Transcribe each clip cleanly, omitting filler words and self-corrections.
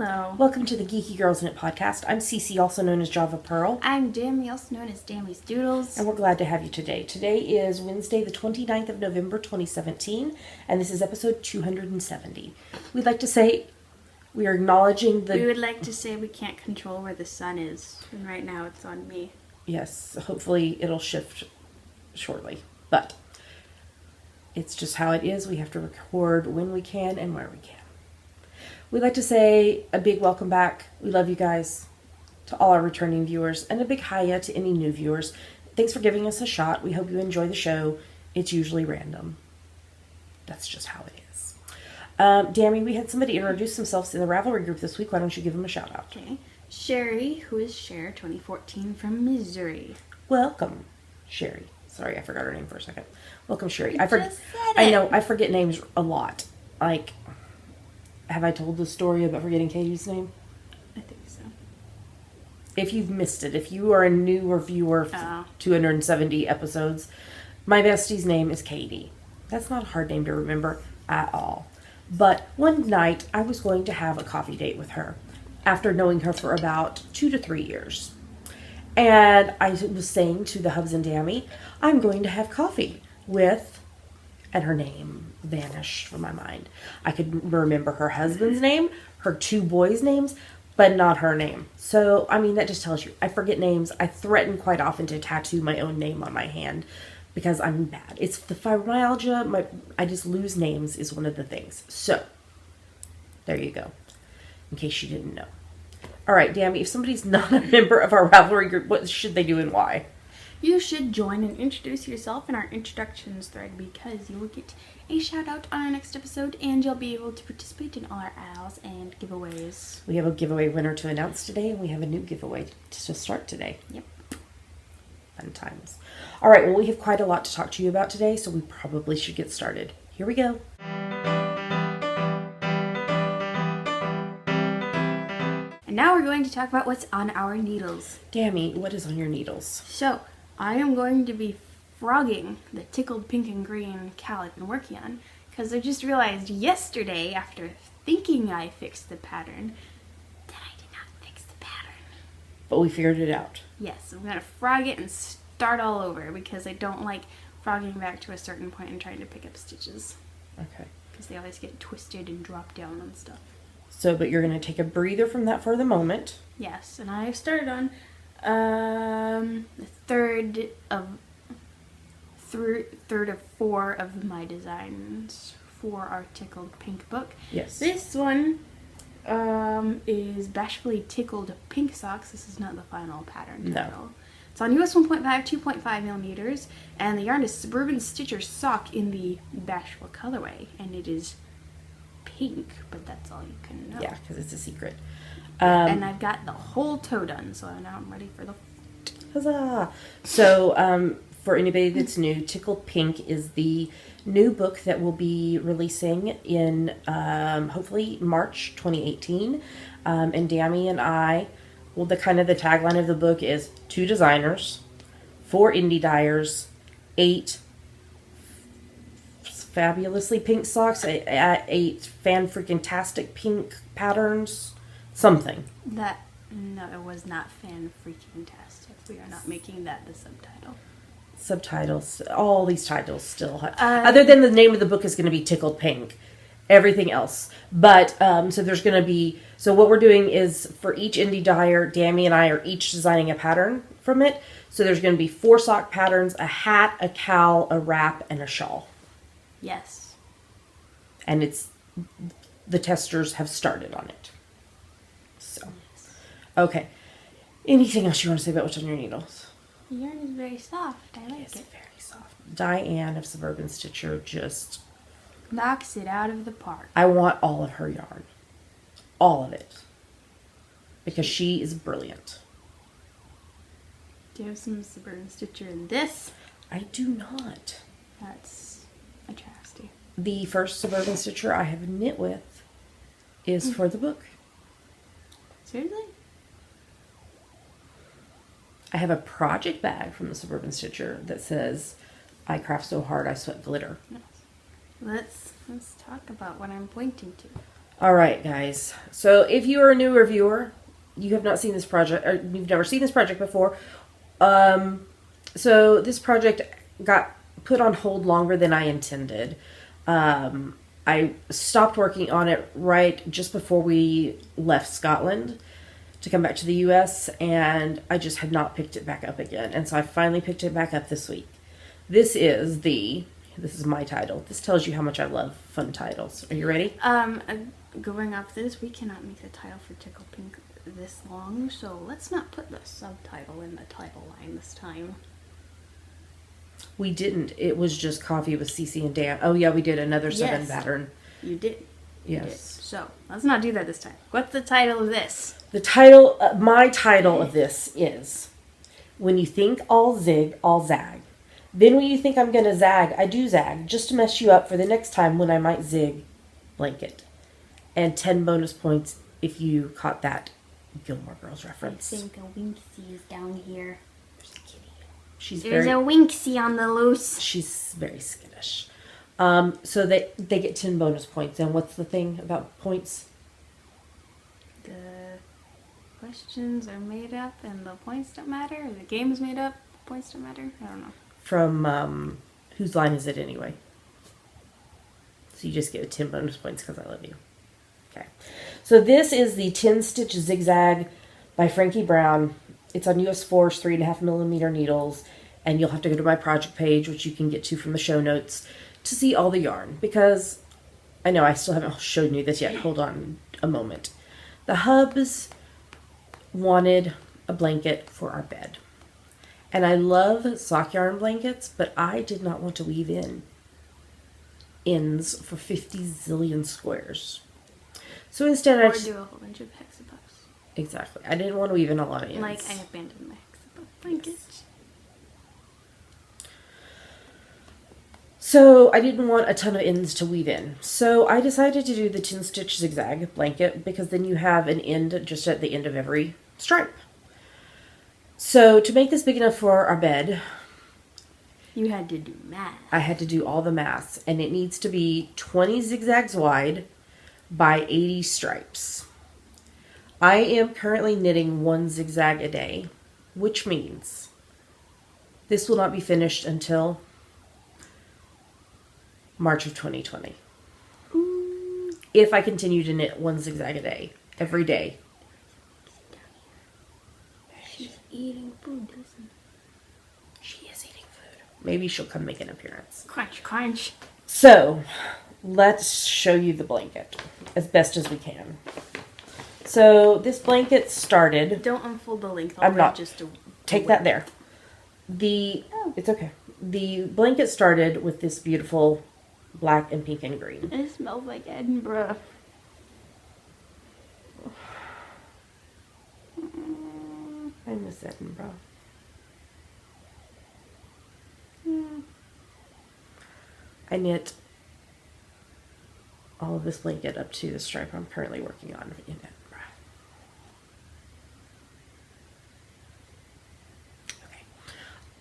Hello. Welcome to the Geeky Girls Knit podcast. I'm Cece, also known as Java Pearl. I'm Dammy, also known as Dammy's Doodles. And we're glad to have you today. Today is Wednesday, the 29th of November, 2017, and this is episode 270. We'd like to say we are acknowledging We would like to say we can't control where the sun is, and right now it's on me. Yes, hopefully it'll shift shortly, but it's just how it is. We have to record when we can and where we can. We'd like to say a big welcome back. We love you guys, to all our returning viewers, and a big hiya to any new viewers. Thanks for giving us a shot. We hope you enjoy the show. It's usually random. That's just how it is. Dammy, we had somebody introduce themselves in the Ravelry group this week. Why don't you give them a shout out? Okay. Sherry, who is Cher 2014 from Missouri. Welcome, Sherry. Sorry, I forgot her name for a second. Welcome, Sherry. I know, I forget names a lot. Like, have I told the story about forgetting Katie's name? I think so. If you've missed it, if you are a newer viewer, 270 episodes, my bestie's name is Katie. That's not a hard name to remember at all. But one night, I was going to have a coffee date with her after knowing her for about 2 to 3 years. And I was saying to the hubs and Dammy, I'm going to have coffee with... And her name vanished from my mind. I could remember her husband's name, her 2 boys' names, but not her name. So, I mean, that just tells you, I forget names. I threaten quite often to tattoo my own name on my hand because I'm bad. It's the fibromyalgia. I just lose names is one of the things. So, there you go. In case you didn't know. All right, Dammy, if somebody's not a member of our Ravelry group, what should they do and why? You should join and introduce yourself in our introductions thread because you will get a shout out on our next episode and you'll be able to participate in all our owls and giveaways. We have a giveaway winner to announce today and we have a new giveaway to start today. Yep. Fun times. All right, well, we have quite a lot to talk to you about today, so we probably should get started. Here we go. And now we're going to talk about what's on our needles. Dammy, what is on your needles? So, I am going to be frogging the tickled pink and green cowl I've been working on because I just realized yesterday, after thinking I fixed the pattern, that I did not fix the pattern. But we figured it out. Yes, I'm going to frog it and start all over because I don't like frogging back to a certain point and trying to pick up stitches. Okay. Because they always get twisted and drop down on stuff. So, but you're going to take a breather from that for the moment. Yes, and I've started on the third of 4 of my designs for our tickled pink book. Yes. This one is Bashfully Tickled Pink Socks. This is not the final pattern title. No. It's on US 1.5, 2.5 millimeters, and the yarn is Suburban Stitcher Sock in the Bashful colorway, and it is pink, but that's all you can know. Yeah, because it's a secret. And I've got the whole toe done, so now I'm ready for the... Huzzah! So, for anybody that's new, Tickled Pink is the new book that will be releasing in, hopefully, March 2018. And Dammy and I, well, the tagline of the book is 2 designers, 4 indie dyers, 8 fabulously pink socks, 8 fan-freaking-tastic pink patterns, something. No, it was not fan-freaking-tastic. We are not making that the subtitle. Subtitles, all these titles still have, other than the name of the book is going to be Tickled Pink, everything else. But, so there's going to be, so what we're doing is for each indie dyer, Dammy and I are each designing a pattern from it. So there's going to be 4 sock patterns, a hat, a cowl, a wrap, and a shawl. Yes. And the testers have started on it. So, okay. Anything else you want to say about what's on your needles? The yarn is very soft. I like It's it. very soft. Diane of Suburban Stitcher just... knocks it out of the park. I want all of her yarn. All of it. Because she is brilliant. Do you have some Suburban Stitcher in this? I do not. That's a travesty. The first Suburban Stitcher I have knit with is for the book. Seriously? I have a project bag from the Suburban Stitcher that says, I craft so hard I sweat glitter. Yes. Let's talk about what I'm pointing to. All right, guys. So if you are a new reviewer, you have not seen this project, or you've never seen this project before. So this project got put on hold longer than I intended. I stopped working on it right just before we left Scotland to come back to the US, and I just had not picked it back up again. And so I finally picked it back up this week. This is my title. This tells you how much I love fun titles. Are you ready? Going off this, we cannot make the title for Tickle Pink this long, so let's not put the subtitle in the title line this time. We didn't. It was just Coffee with Cece and Dan. Oh, yeah, we did another 7 Yes. pattern. You did. You Yes. did. So, let's not do that this time. What's the title of this? My title of this is When You Think I'll Zig, I'll Zag. Then when you think I'm going to zag, I do zag, just to mess you up for the next time when I might zig blanket. And 10 bonus points if you caught that Gilmore Girls reference. I think a Winksy is down here. There's a Winksy on the loose. She's very skittish. So they get 10 bonus points. And what's the thing about points? The questions are made up and the points don't matter? Or the game is made up, points don't matter? I don't know. From, whose line is it anyway? So you just get 10 bonus points because I love you. Okay. So this is the 10 Stitch Zigzag by Frankie Brown. It's on US Force 3.5mm needles. And you'll have to go to my project page, which you can get to from the show notes, to see all the yarn. Because I know I still haven't shown you this yet. Hold on a moment. The Hubs wanted a blanket for our bed. And I love sock yarn blankets, but I did not want to weave in ends for 50 zillion squares. So instead Or do a whole bunch of hexabucks. Exactly. I didn't want to weave in a lot of ends. Like I abandoned my hexabuck blankets. So I didn't want a ton of ends to weave in. So I decided to do the 10 Stitch Zigzag blanket because then you have an end just at the end of every stripe. So to make this big enough for our bed, you had to do math. I had to do all the maths, and it needs to be 20 zigzags wide by 80 stripes. I am currently knitting 1 zigzag a day, which means this will not be finished until March of 2020. If I continue to knit 1 zigzag a day, every day. She's eating food, doesn't She is eating food. Maybe she'll come make an appearance. Crunch, crunch. So, let's show you the blanket as best as we can. So, this blanket started... Don't unfold the length. I'm not. Just to Take that there. It's okay. The blanket started with this beautiful black and pink and green. It smells like Edinburgh. I miss Edinburgh. I knit all of this blanket up to the stripe I'm currently working on in Edinburgh.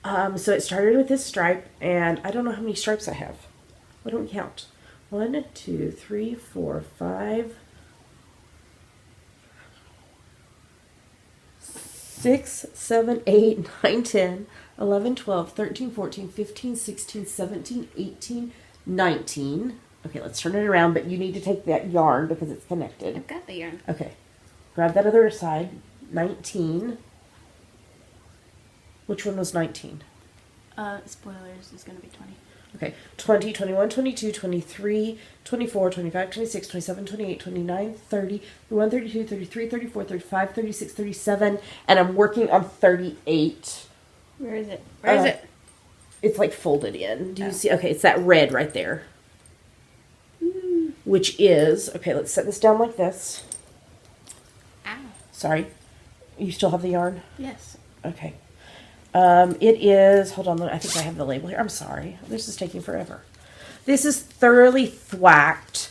Okay. So it started with this stripe, and I don't know how many stripes I have. Why don't we count? 1, 2, 3, 4, 5, 6, 7, 8, 9, 10, 11, 12, 13, 14, 15, 16, 17, 18, 19. Okay, let's turn it around, but you need to take that yarn because it's connected. I've got the yarn. Okay. Grab that other side. 19. Which one was 19? Spoilers is going to be 20. Okay. 20, 21, 22, 23, 24, 25, 26, 27, 28, 29, 30, 31, 32, 33, 34, 35, 36, 37, and I'm working on 38. Where is it? Where is it? It's like folded in. Do you see? Okay, it's that red right there. Which is, okay, let's set this down like this. Ow. Sorry. You still have the yarn? Yes. Okay. It is, hold on, I think I have the label here. I'm sorry. This is taking forever. This is thoroughly thwacked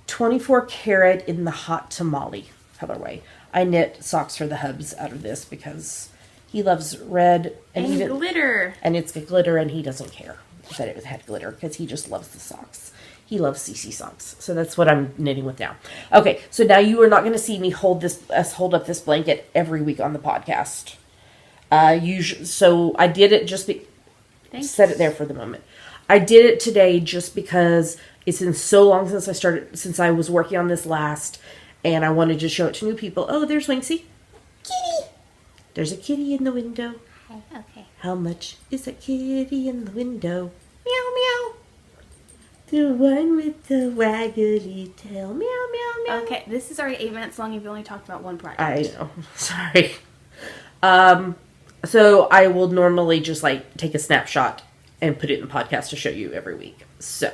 24 karat in the hot tamale colorway. I knit socks for the Hubs out of this because he loves red And glitter. And it's got glitter, and he doesn't care that it had glitter because he just loves the socks. He loves CC socks. So that's what I'm knitting with now. Okay, so now you are not going to see me hold up this blanket every week on the podcast. So I did it just set it there for the moment. I did it today just because it's been so long since I was working on this last, and I wanted to show it to new people. Oh, there's Winksy. Kitty. There's a kitty in the window. Hi. Okay. How much is a kitty in the window? Meow, meow. The one with the waggly tail. Meow, meow, meow. Okay, this is already 8 minutes long. You've only talked about one project. I know. Sorry. So I will normally just like take a snapshot and put it in the podcast to show you every week. So,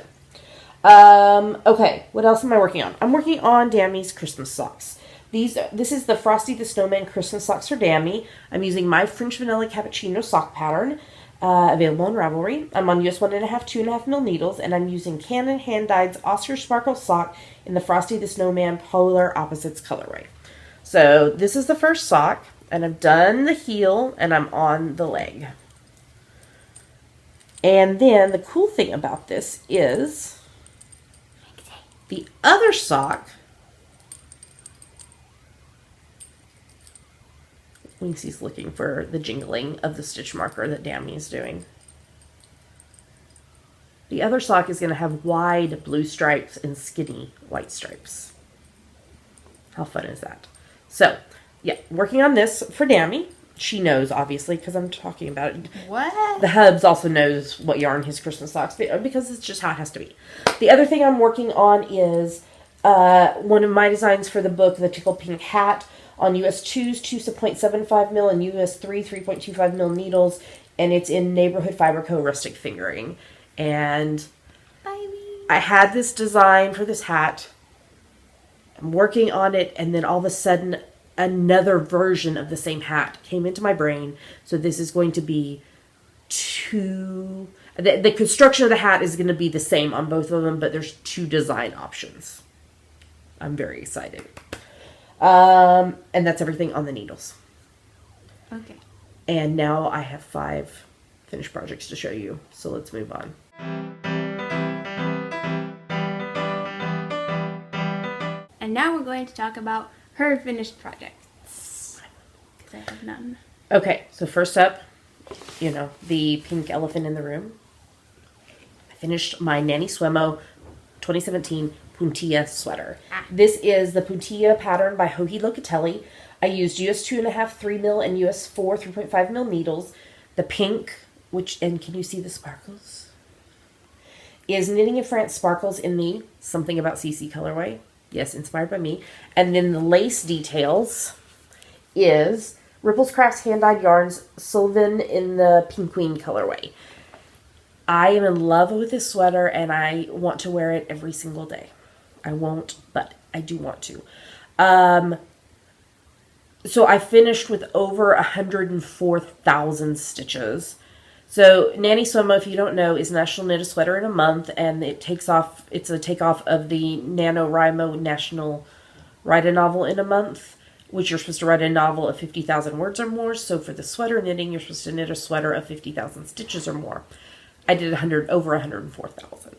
okay. What else am I working on? I'm working on Dammy's Christmas socks. This is the Frosty the Snowman Christmas socks for Dammy. I'm using my French Vanilla Cappuccino sock pattern, available on Ravelry. I'm on US 1.5, 2.5 mil needles, and I'm using Canon Hand-Dyed's Oscar Sparkle sock in the Frosty the Snowman Polar Opposites colorway. So this is the first sock, and I've done the heel, and I'm on the leg. And then the cool thing about this is the other sock. Winksy's looking for the jingling of the stitch marker that Dammy is doing. The other sock is going to have wide blue stripes and skinny white stripes. How fun is that? So, yeah, working on this for Dammy. She knows, obviously, because I'm talking about it. What? The Hubs also knows what yarn his Christmas socks, because it's just how it has to be. The other thing I'm working on is one of my designs for the book, the Tickled Pink Hat, on US 2s, 2.75 mil, and US 3.25 mil needles, and it's in Neighborhood Fiber Co. Rustic Fingering. And I had this design for this hat. I'm working on it, and then all of a sudden, another version of the same hat came into my brain. So this is going to be the construction of the hat is going to be the same on both of them, but there's 2 design options. I'm very excited. And that's everything on the needles. Okay. And now I have 5 finished projects to show you. So let's move on. And now we're going to talk about her finished projects. Because I have none. Okay, so first up, the pink elephant in the room. I finished my Nanny Swemo 2017 Puntilla sweater. This is the Puntilla pattern by Joji Locatelli. I used US 2.5, 3 mil, and US 4, 3.5 mil needles. The pink, and can you see the sparkles? Is Knitting in France sparkles in the Something About CC colorway. Yes, inspired by me. And then the lace details is Ripples Crafts Hand-Dyed Yarns Sylvan in the Pink Queen colorway. I am in love with this sweater, and I want to wear it every single day. I won't, but I do want to. So I finished with over 104,000 stitches. So Nanny Swemo, if you don't know, is National Knit a Sweater in a Month, and it's a takeoff of the NaNoWriMo National Write a Novel in a Month, which you're supposed to write a novel of 50,000 words or more. So for the sweater knitting, you're supposed to knit a sweater of 50,000 stitches or more. I did over 104,000.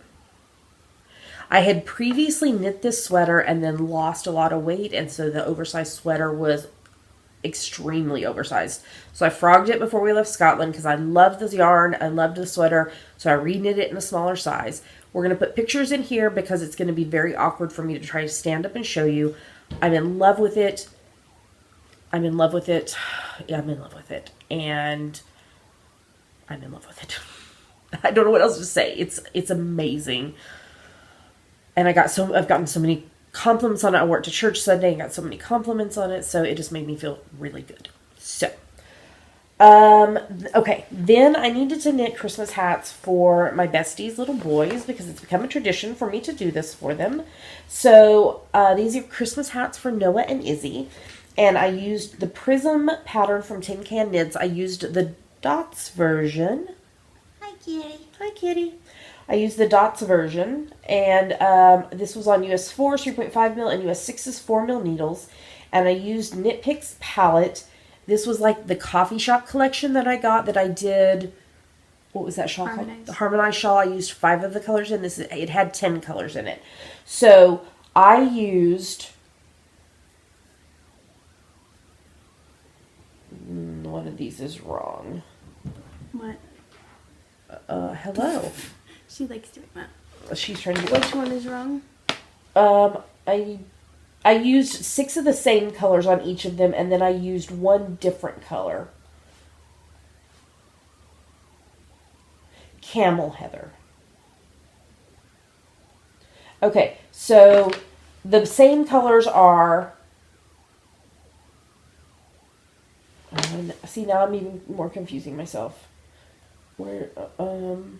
I had previously knit this sweater and then lost a lot of weight, and so the oversized sweater was extremely oversized. So I frogged it before we left Scotland because I loved this yarn, I loved the sweater, so I reknit it in a smaller size. We're going to put pictures in here because it's going to be very awkward for me to try to stand up and show you. I'm in love with it. I'm in love with it. Yeah, I'm in love with it. And I'm in love with it. I don't know what else to say. It's amazing. And I've gotten so many compliments on it. I wore it to church Sunday and got so many compliments on it, so it just made me feel really good. So, okay, then I needed to knit Christmas hats for my besties' little boys because it's become a tradition for me to do this for them. So, these are Christmas hats for Noah and Izzy, and I used the Prism pattern from Tin Can Knits. I used the Dots version. Hi, Kitty. Hi, Kitty. I used the Dots version, and this was on US 4, 3.5 mil, and US 6's 4 mil needles, and I used Knit Picks palette. This was like the coffee shop collection that I got that I did what was that shawl Harmonized. called? The Harmonized shawl. I used 5 of the colors in this. It had 10 colors in it. So I used one of these is wrong. What? Hello. She likes doing that. She's trying to. Which one is wrong? I used 6 of the same colors on each of them, and then I used 1 different color. Camel heather. Okay, so the same colors are. See, now I'm even more confusing myself. Where? I'm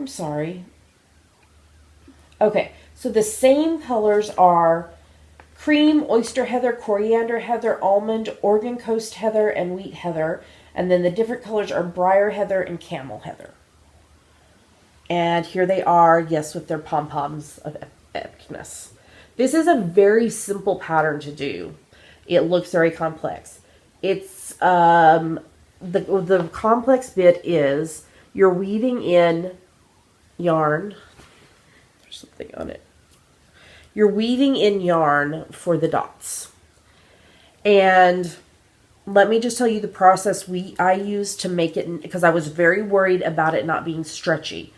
sorry. Okay, so the same colors are cream, oyster heather, coriander heather, almond, Oregon coast heather, and wheat heather. And then the different colors are briar heather and camel heather. And here they are, yes, with their pom-poms of epicness. This is a very simple pattern to do. It looks very complex. It's, the complex bit is you're weaving in yarn. There's something on it. You're weaving in yarn for the dots. And let me just tell you the process I used to make it, because I was very worried about it not being stretchy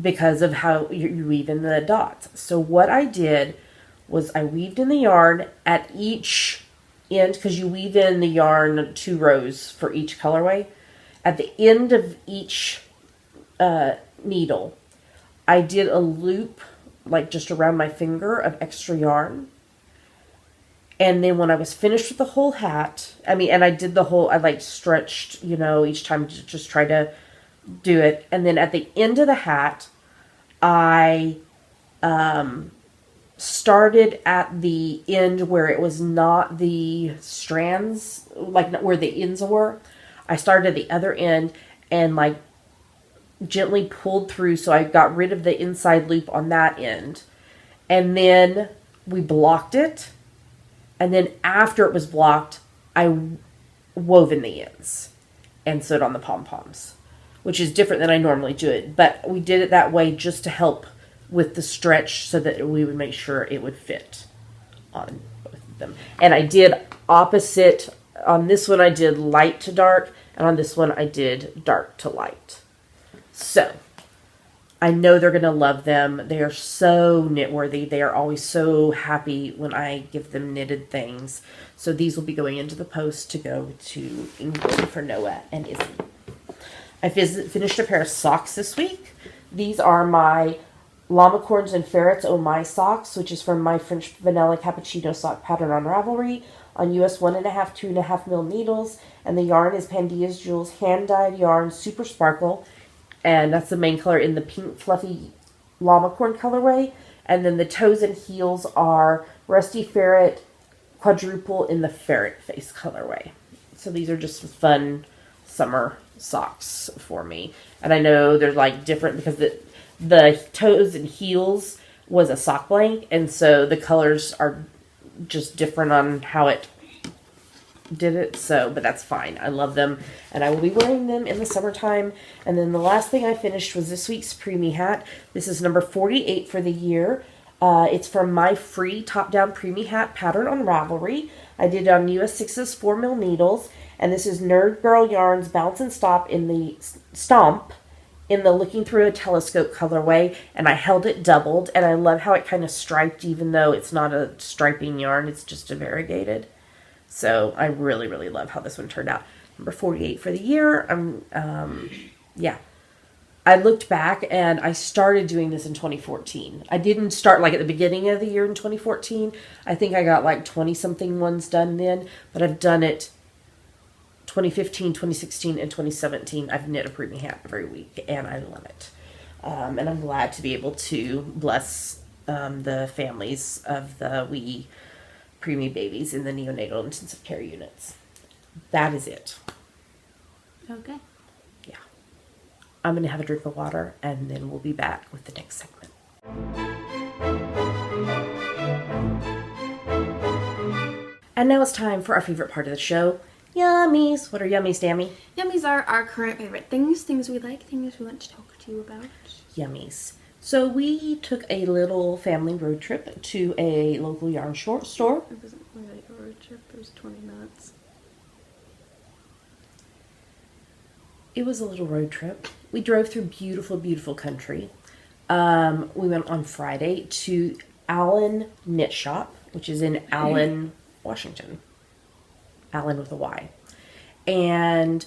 because of how you weave in the dots. So what I did was I weaved in the yarn at each end, because you weave in the yarn 2 rows for each colorway. At the end of each needle, I did a loop, like just around my finger, of extra yarn. And then when I was finished with the whole hat, and I did the whole, I like stretched, each time to just try to do it. And then at the end of the hat, I started at the end where it was not the strands, like where the ends were. I started at the other end and like gently pulled through, so I got rid of the inside loop on that end. And then we blocked it. And then after it was blocked, I wove in the ends and sewed on the pom-poms, which is different than I normally do it. But we did it that way just to help with the stretch so that we would make sure it would fit on both of them. And I did opposite. On this one, I did light to dark. And on this one, I did dark to light. So I know they're going to love them. They are so knit-worthy. They are always so happy when I give them knitted things. So these will be going into the post to go to England for Noah and Izzy. I finished a pair of socks this week. These are my Llama Corns and Ferrets Oh My socks, which is from my French Vanilla Cappuccino sock pattern on Ravelry, on US 1.5, 2.5 mil needles. And the yarn is Pandia's Jewels hand-dyed yarn, super sparkle. And that's the main color in the pink fluffy llama corn colorway. And then the toes and heels are Rusty Ferret quadruple in the ferret face colorway. So these are just fun summer socks for me. And I know they're like different because the toes and heels was a sock blank. And so the colors are just different on how it did it, but that's fine. I love them, and I will be wearing them in the summertime. And then the last thing I finished was this week's preemie hat. This is number 48 for the year. It's from my free top-down preemie hat pattern on Ravelry. I did it on US 6's 4 mil needles, and this is Nerd Girl Yarns Bounce and Stomp in the Looking Through a Telescope colorway, and I held it doubled, and I love how it kind of striped, even though it's not a striping yarn, it's just a variegated. So I really, really love how this one turned out. Number 48 for the year. Yeah. I looked back and I started doing this in 2014. I didn't start like at the beginning of the year in 2014. I think I got like 20 something ones done then, but I've done it 2015, 2016, and 2017. I've knit a preemie hat every week and I love it. And I'm glad to be able to bless the families of the wee preemie babies in the neonatal intensive care units. That is it. Okay. Yeah. I'm going to have a drink of water and then we'll be back with the next segment. And now it's time for our favorite part of the show, Yummies. What are yummies, Tammy? Yummies are our current favorite things we like, things we want to talk to you about. Yummies. So we took a little family road trip to a local yarn store. It wasn't really a road trip, it was 20 minutes. It was a little road trip. We drove through beautiful, beautiful country. We went on Friday to Allen Knit Shop, which is in Allen, Washington. Allen with a Y. And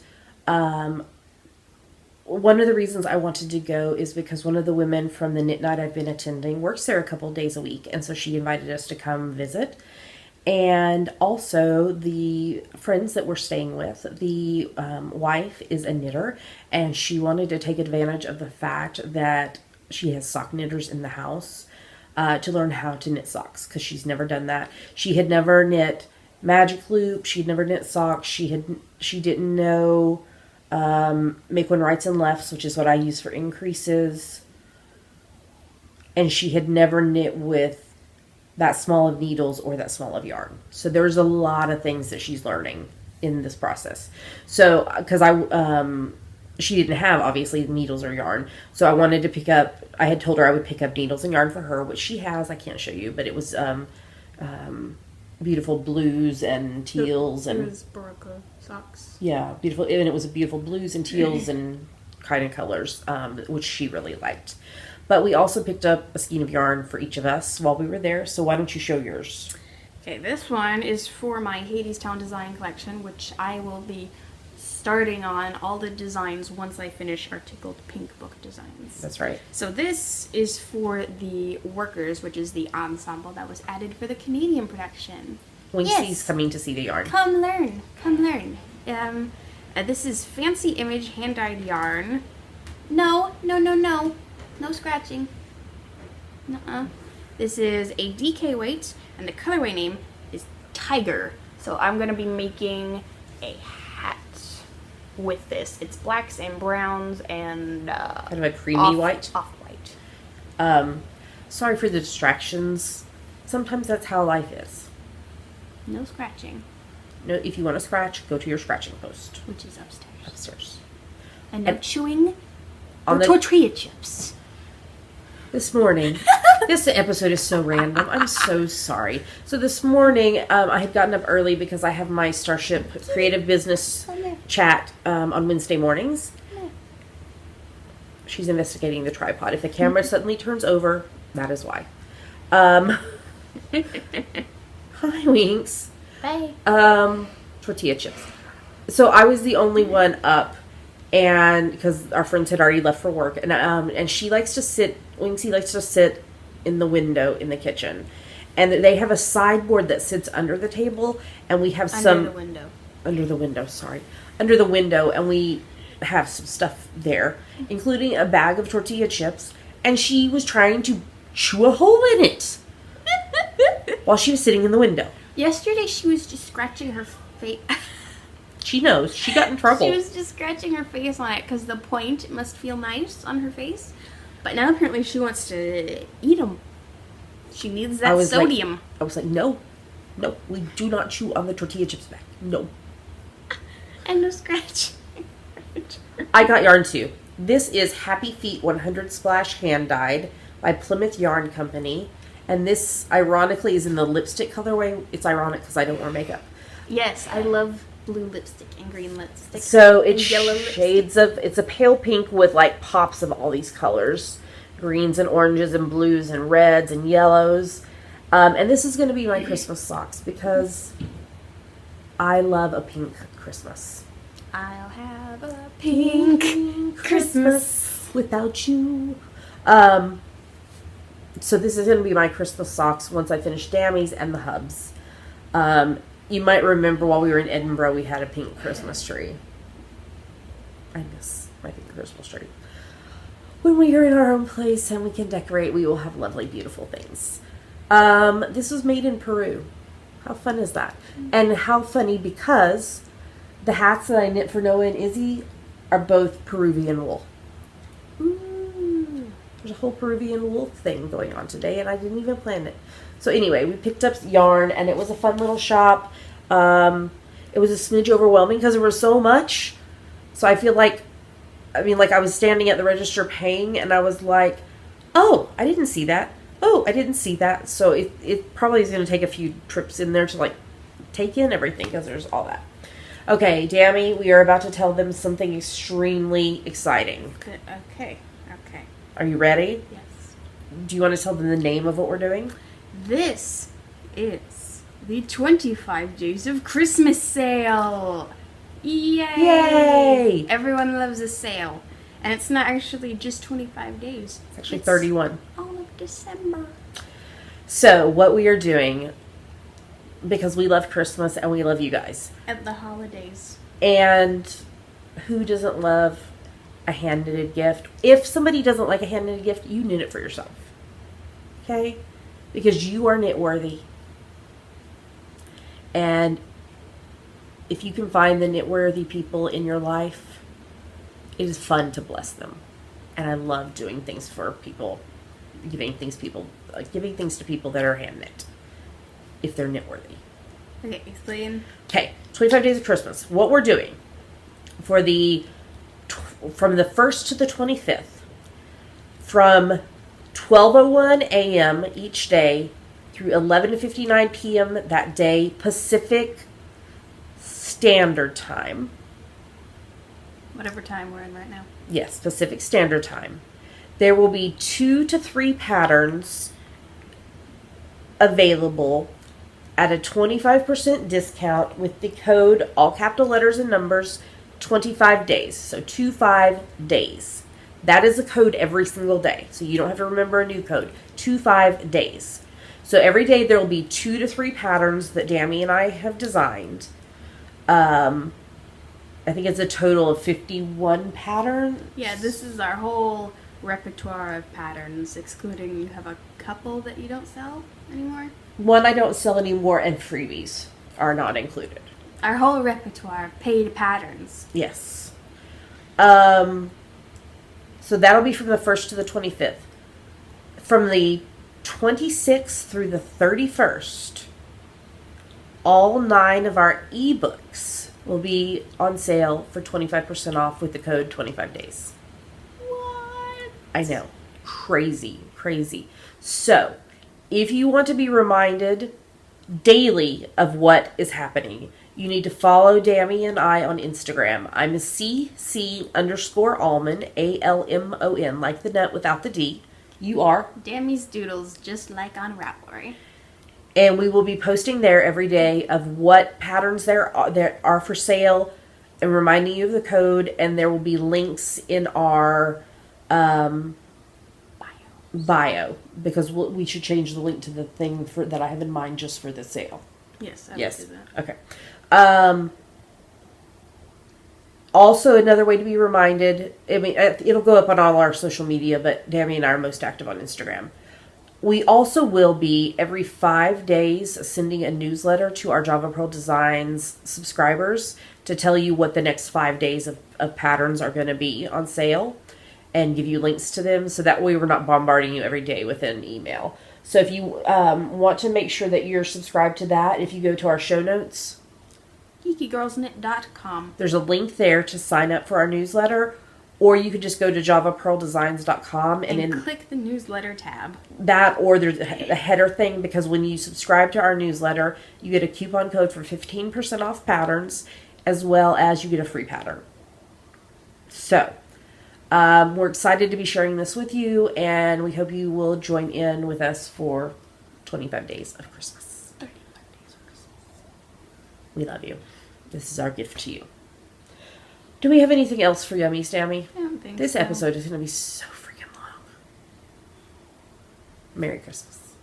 one of the reasons I wanted to go is because one of the women from the knit night I've been attending works there a couple of days a week. And so she invited us to come visit. And also the friends that we're staying with, the wife is a knitter, and she wanted to take advantage of the fact that she has sock knitters in the house to learn how to knit socks, because she's never done that. She had never knit magic loop. She'd never knit socks. She didn't know make one rights and lefts, which is what I use for increases. And she had never knit with that small of needles or that small of yarn. So there's a lot of things that she's learning in this process. So, because she didn't have, obviously, needles or yarn. So I wanted to I had told her I would pick up needles and yarn for her, which she has. I can't show you, but it was beautiful blues and teals. It was Barocco socks. Yeah, beautiful. And it was beautiful blues and teals and kind of colors, which she really liked. But we also picked up a skein of yarn for each of us while we were there. So why don't you show yours? Okay, this one is for my Hadestown design collection, which I will be starting on all the designs once I finish our Tickled Pink book designs. That's right. So this is for the Workers, which is the ensemble that was added for the Canadian production. Winxie's coming to see the yarn. Come learn. Come learn. This is Fancy Image hand-dyed yarn. No. No scratching. Nuh-uh. This is a DK weight, and the colorway name is Tiger. So I'm going to be making a hat with this. It's blacks and browns and kind of a creamy white. Off-white. Sorry for the distractions. Sometimes that's how life is. No scratching. No, if you want to scratch, go to your scratching post. Which is upstairs. Upstairs. And no chewing on or tortilla chips. This morning, this episode is so random. I'm so sorry. So this morning, I had gotten up early because I have my Starship Creative Business chat on Wednesday mornings. She's investigating the tripod. If the camera suddenly turns over, that is why. Hi, Winx. Bye. Tortilla chips. So I was the only one up, and because our friends had already left for work, and she likes to sit. Winxie likes to sit in the window in the kitchen, and they have a sideboard that sits under the table, and we have under the window, and we have some stuff there, including a bag of tortilla chips, and she was trying to chew a hole in it while she was sitting in the window. Yesterday she was just scratching her face. She knows. She got in trouble. She was just scratching her face on it because the point must feel nice on her face. But now apparently she wants to eat them. She needs that sodium. I was like, no, we do not chew on the tortilla chips bag. No. And no scratch. I got yarn too. This is Happy Feet 100 Splash Hand Dyed by Plymouth Yarn Company. And this, ironically, is in the lipstick colorway. It's ironic because I don't wear makeup. Yes, I love blue lipstick and green lipstick. So it's shades of, it's a pale pink with like pops of all these colors. Greens and oranges and blues and reds and yellows. And this is going to be my Christmas socks because I love a pink Christmas. I'll have a pink Christmas without you. So this is going to be my Christmas socks once I finish Dammy's and the hubs. You might remember while we were in Edinburgh, we had a pink Christmas tree. I miss my pink Christmas tree. When we are in our own place and we can decorate, we will have lovely, beautiful things. This was made in Peru. How fun is that? And how funny because the hats that I knit for Noah and Izzy are both Peruvian wool. Ooh, there's a whole Peruvian wool thing going on today, and I didn't even plan it. So anyway, we picked up yarn, and it was a fun little shop. it was a smidge overwhelming because there was so much. So I feel like, I was standing at the register paying, and I was like, oh, I didn't see that. Oh, I didn't see that. So it probably is going to take a few trips in there to, like, take in everything because there's all that. Okay, Dammy, we are about to tell them something extremely exciting. Okay. Are you ready? Yes. Do you want to tell them the name of what we're doing? This is the 25 Days of Christmas sale. Yay! Everyone loves a sale. And it's not actually just 25 days. It's actually 31. All of December. So, what we are doing, because we love Christmas and we love you guys. At the holidays. And who doesn't love a hand-knitted gift? If somebody doesn't like a hand-knitted gift, you knit it for yourself. Okay? Because you are knit-worthy. And if you can find the knit-worthy people in your life, it is fun to bless them. And I love doing things for people, giving things to people that are hand-knit, if they're knit-worthy. Okay, explain. Okay, 25 Days of Christmas. What we're doing for from the 1st to the 25th, from 12:01 a.m. each day through 11:59 p.m. that day, Pacific Standard Time. Whatever time we're in right now. Yes, Pacific Standard Time. There will be 2 to 3 patterns available at a 25% discount with the code, all capital letters and numbers, 25 days. So 25 days. That is a code every single day. So you don't have to remember a new code. 25 days. So every day there will be 2 to 3 patterns that Dammy and I have designed. I think it's a total of 51 patterns. Yeah, this is our whole repertoire of patterns, excluding you have a couple that you don't sell anymore. One I don't sell anymore, and freebies are not included. Our whole repertoire of paid patterns. Yes. So that'll be from the 1st to the 25th. From the 26th through the 31st, all 9 of our ebooks will be on sale for 25% off with the code 25 days. What? I know. Crazy. So, if you want to be reminded daily of what is happening, you need to follow Dammy and I on Instagram. I'm a CC_almond, ALMON, like the nut without the D. You are. Dammy's Doodles, just like on Ravelry. And we will be posting there every day of what patterns there are for sale and reminding you of the code. And there will be links in our bio, because we should change the link to the thing that I have in mind just for the sale. Yes, I will do that. Okay. Also, another way to be reminded, it'll go up on all our social media, but Dammy and I are most active on Instagram. We also will be, every 5 days, sending a newsletter to our Java Pearl Designs subscribers to tell you what the next 5 days of patterns are going to be on sale and give you links to them. So that way we're not bombarding you every day with an email. So if you want to make sure that you're subscribed to that, if you go to our show notes, geekygirlsknit.com, there's a link there to sign up for our newsletter. Or you could just go to javapearldesigns.com and click the newsletter tab. That, or there's a header thing, because when you subscribe to our newsletter, you get a coupon code for 15% off patterns, as well as you get a free pattern. So, we're excited to be sharing this with you, and we hope you will join in with us for 25 days of Christmas. 35 days of Christmas. We love you. This is our gift to you. Do we have anything else for Yummies, Dammy? I don't think This so. episode is going to be so freaking long. Merry Christmas.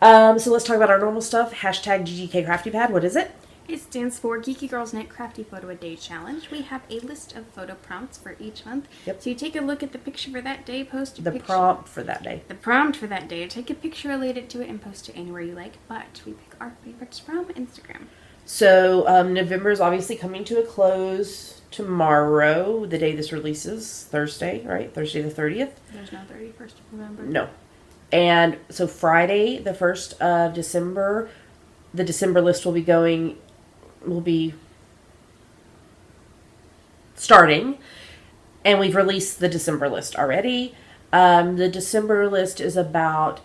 So let's talk about our normal stuff. Hashtag GGK Crafty Pad. What is it? It stands for Geeky Girls Knit Crafty Photo a Day Challenge. We have a list of photo prompts for each month. Yep. So you take a look at the picture for that day, post a picture. Prompt for that day. The prompt for that day. Take a picture related to it and post it anywhere you like. But we pick our favorites from Instagram. So November is obviously coming to a close tomorrow, the day this releases, Thursday, right? Thursday the 30th? There's no 31st of November. No. And so Friday, the 1st of December, the December list will be starting, and we've released the December list already. The December list is about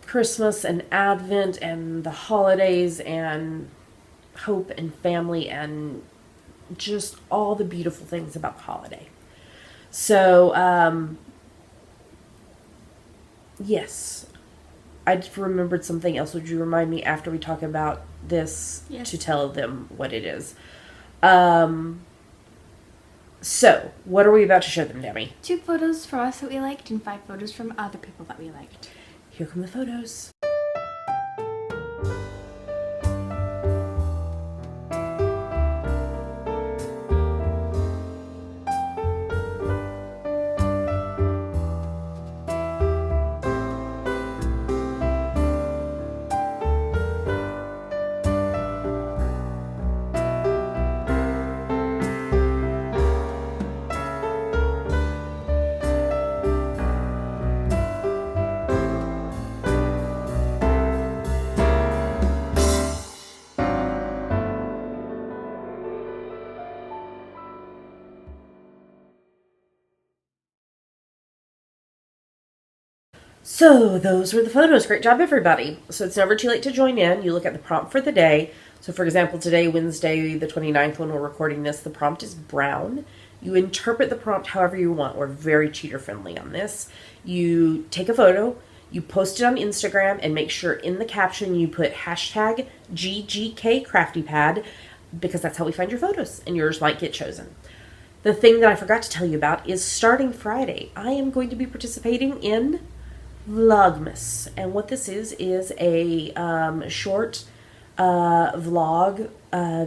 Christmas and Advent and the holidays and hope and family and just all the beautiful things about the holiday. So, yes. I just remembered something else. Would you remind me after we talk about this to tell them what it is? So, what are we about to show them, Demi? 2 photos for us that we liked and 5 photos from other people that we liked. Here come the photos. So, those were the photos. Great job, everybody. So, it's never too late to join in. You look at the prompt for the day. So, for example, today, Wednesday, the 29th, when we're recording this, the prompt is brown. You interpret the prompt however you want. We're very cheater-friendly on this. You take a photo, you post it on Instagram, and make sure in the caption you put hashtag #GGKCraftyPad, because that's how we find your photos, and yours might get chosen. The thing that I forgot to tell you about is starting Friday, I am going to be participating in Vlogmas, and what this is a short vlog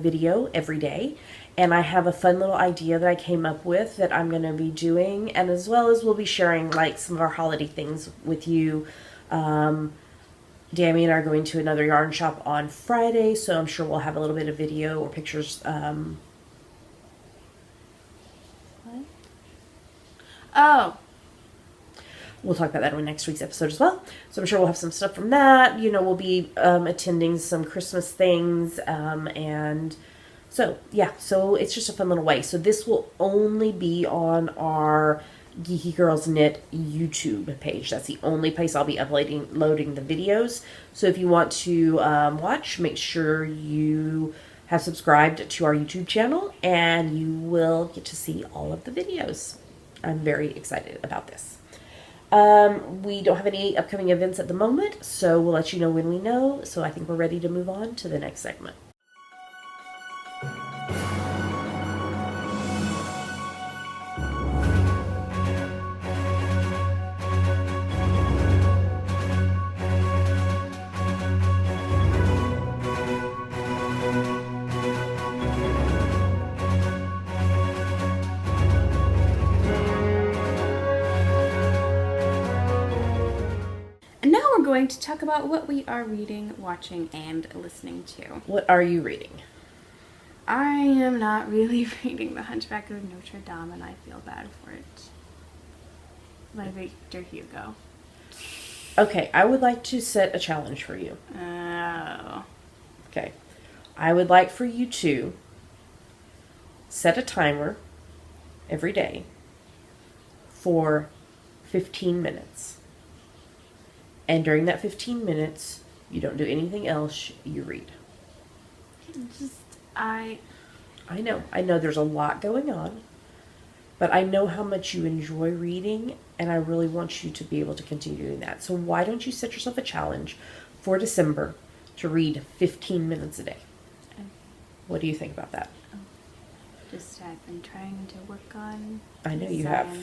video every day, and I have a fun little idea that I came up with that I'm going to be doing, and as well as we'll be sharing like some of our holiday things with you. Dammy and I are going to another yarn shop on Friday, so I'm sure we'll have a little bit of video or pictures. What? Oh. We'll talk about that in next week's episode as well. So I'm sure we'll have some stuff from that. You know, we'll be attending some Christmas things. And so, yeah. So it's just a fun little way. So this will only be on our Geeky Girls Knit YouTube page. That's the only place I'll be loading the videos. So if you want to watch, make sure you have subscribed to our YouTube channel. And you will get to see all of the videos. I'm very excited about this. We don't have any upcoming events at the moment, so we'll let you know when we know. So I think we're ready to move on to the next segment. Going to talk about what we are reading, watching, and listening to. What are you reading? I am not really reading The Hunchback of Notre Dame, and I feel bad for it. By Victor Hugo. Okay, I would like to set a challenge for you. Oh. Okay. I would like for you to set a timer every day for 15 minutes. And during that 15 minutes, you don't do anything else, you read. I know there's a lot going on, but I know how much you enjoy reading, and I really want you to be able to continue doing that. So why don't you set yourself a challenge for December to read 15 minutes a day? Okay. What do you think about that? I've been trying to work on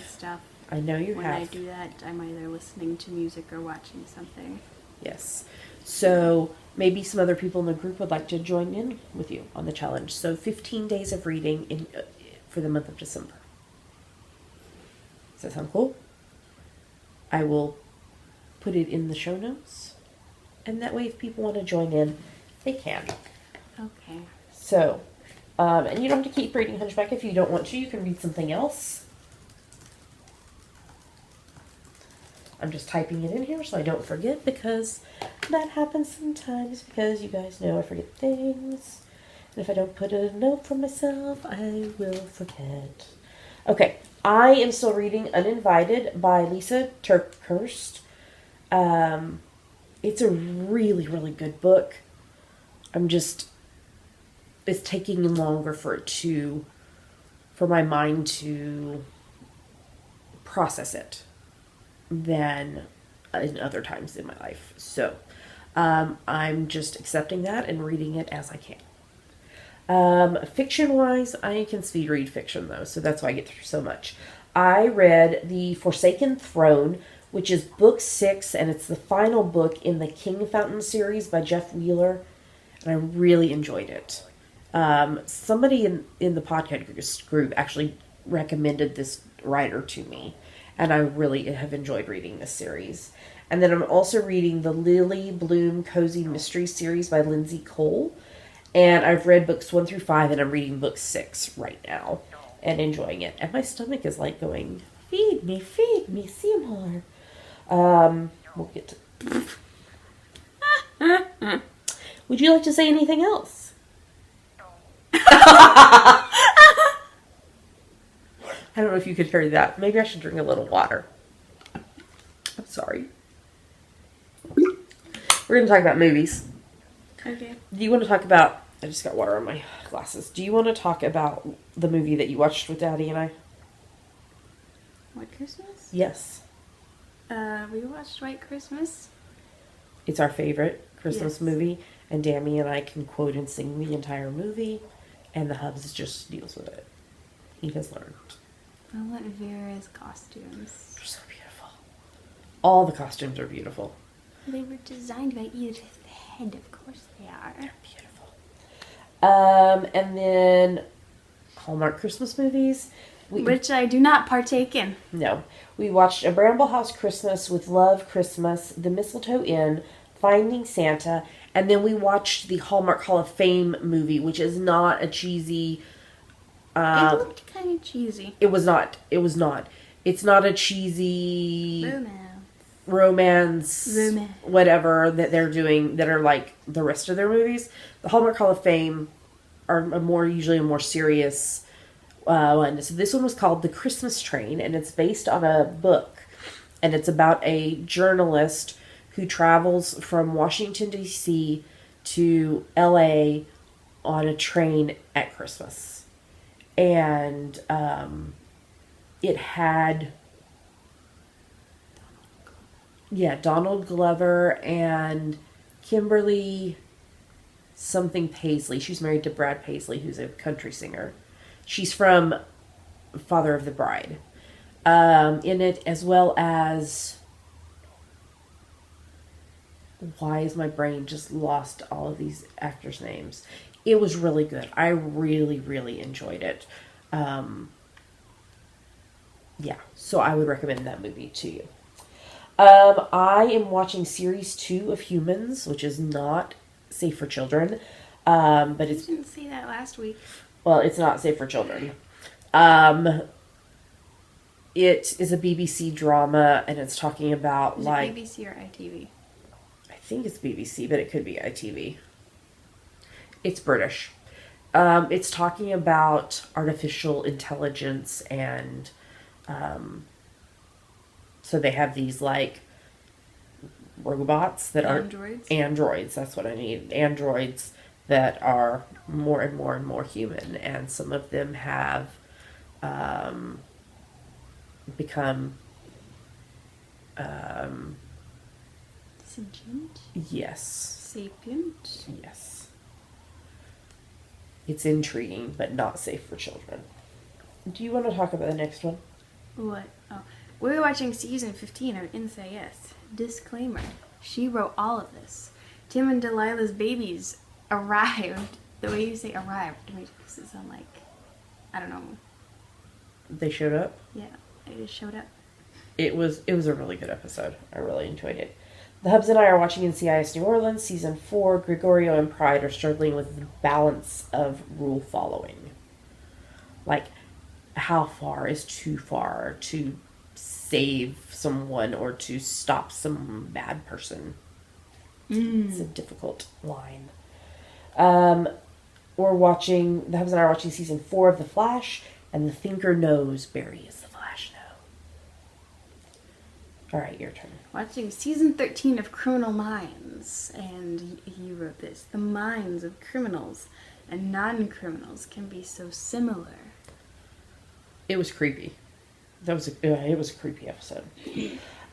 stuff. I know you have. When I do that, I'm either listening to music or watching something. Yes. So maybe some other people in the group would like to join in with you on the challenge. So 15 days of reading for the month of December. Does that sound cool? I will put it in the show notes. And that way if people want to join in, they can. Okay. So, and you don't have to keep reading Hunchback if you don't want to. You can read something else. I'm just typing it in here so I don't forget, because that happens sometimes, because you guys know I forget things. And if I don't put a note for myself, I will forget. Okay, I am still reading Uninvited by Lisa Turkhurst. It's a really, really good book. It's taking longer for my mind to process it than in other times in my life. So, I'm just accepting that and reading it as I can. Fiction-wise, I can speed read fiction, though, so that's why I get through so much. I read The Forsaken Throne, which is book 6, and it's the final book in the King Fountain series by Jeff Wheeler, and I really enjoyed it. Somebody in the podcast group actually recommended this writer to me, and I really have enjoyed reading this series. And then I'm also reading the Lily Bloom Cozy Mystery series by Lindsay Cole. And I've read books 1 through 5, and I'm reading book 6 right now and enjoying it. And my stomach is like going, feed me, Seymour. We'll get to... Would you like to say anything else? I don't know if you could hear that. Maybe I should drink a little water. I'm sorry. We're going to talk about movies. Okay. Do you want to talk about... I just got water on my glasses. Do you want to talk about the movie that you watched with Daddy and I? White Christmas? Yes. We watched White Christmas. It's our favorite Christmas Yes. movie, and Dammy and I can quote and sing the entire movie, and the Hubs just deals with it. He has learned. I want Vera's costumes. They're so beautiful. All the costumes are beautiful. They were designed by Edith Head, of course they are. They're beautiful. And then Hallmark Christmas movies. Which I do not partake in. No. We watched A Bramble House Christmas with Love Christmas, The Mistletoe Inn, Finding Santa, and then we watched the Hallmark Hall of Fame movie, which is not a cheesy... It looked kind of cheesy. It was not. It's not a cheesy... romance, whatever that they're doing that are like the rest of their movies. The Hallmark Hall of Fame are usually a more serious one. So this one was called The Christmas Train, and it's based on a book, and it's about a journalist who travels from Washington D.C. to L.A. on a train at Christmas, and it had. Yeah, Donald Glover and Kimberly something Paisley. She's married to Brad Paisley, who's a country singer. She's from Father of the Bride. In it, as well as... Why is my brain just lost all of these actors' names? It was really good. I really, really enjoyed it. Yeah, so I would recommend that movie to you. I am watching Series 2 of Humans, which is not safe for children. But it's... I didn't see that last week. Well, it's not safe for children. It is a BBC drama, and it's talking about, Is like... it BBC or ITV? I think it's BBC, but it could be ITV. It's British. It's talking about artificial intelligence and... So they have these, like, robots that Androids? are... Androids, that's what I need. Androids that are more and more and more human. And some of them have become... Sentient? Yes. Sapient? Yes. It's intriguing, but not safe for children. Do you want to talk about the next one? What? Oh. We're watching season 15 of NCIS. Disclaimer. She wrote all of this. Tim and Delilah's babies arrived. The way you say arrived makes it sound like, I don't know. They showed up? Yeah, they just showed up. It was a really good episode. I really enjoyed it. The Hubs and I are watching NCIS New Orleans, Season 4. Gregorio and Pride are struggling with the balance of rule following. Like, how far is too far to save someone or to stop some bad person? It's a difficult line. the husband and I are watching season 4 of The Flash, and the thinker knows Barry is the Flash now. All right, your turn. Watching season 13 of Criminal Minds, and you wrote this. The minds of criminals and non-criminals can be so similar. It was creepy. It was a creepy episode.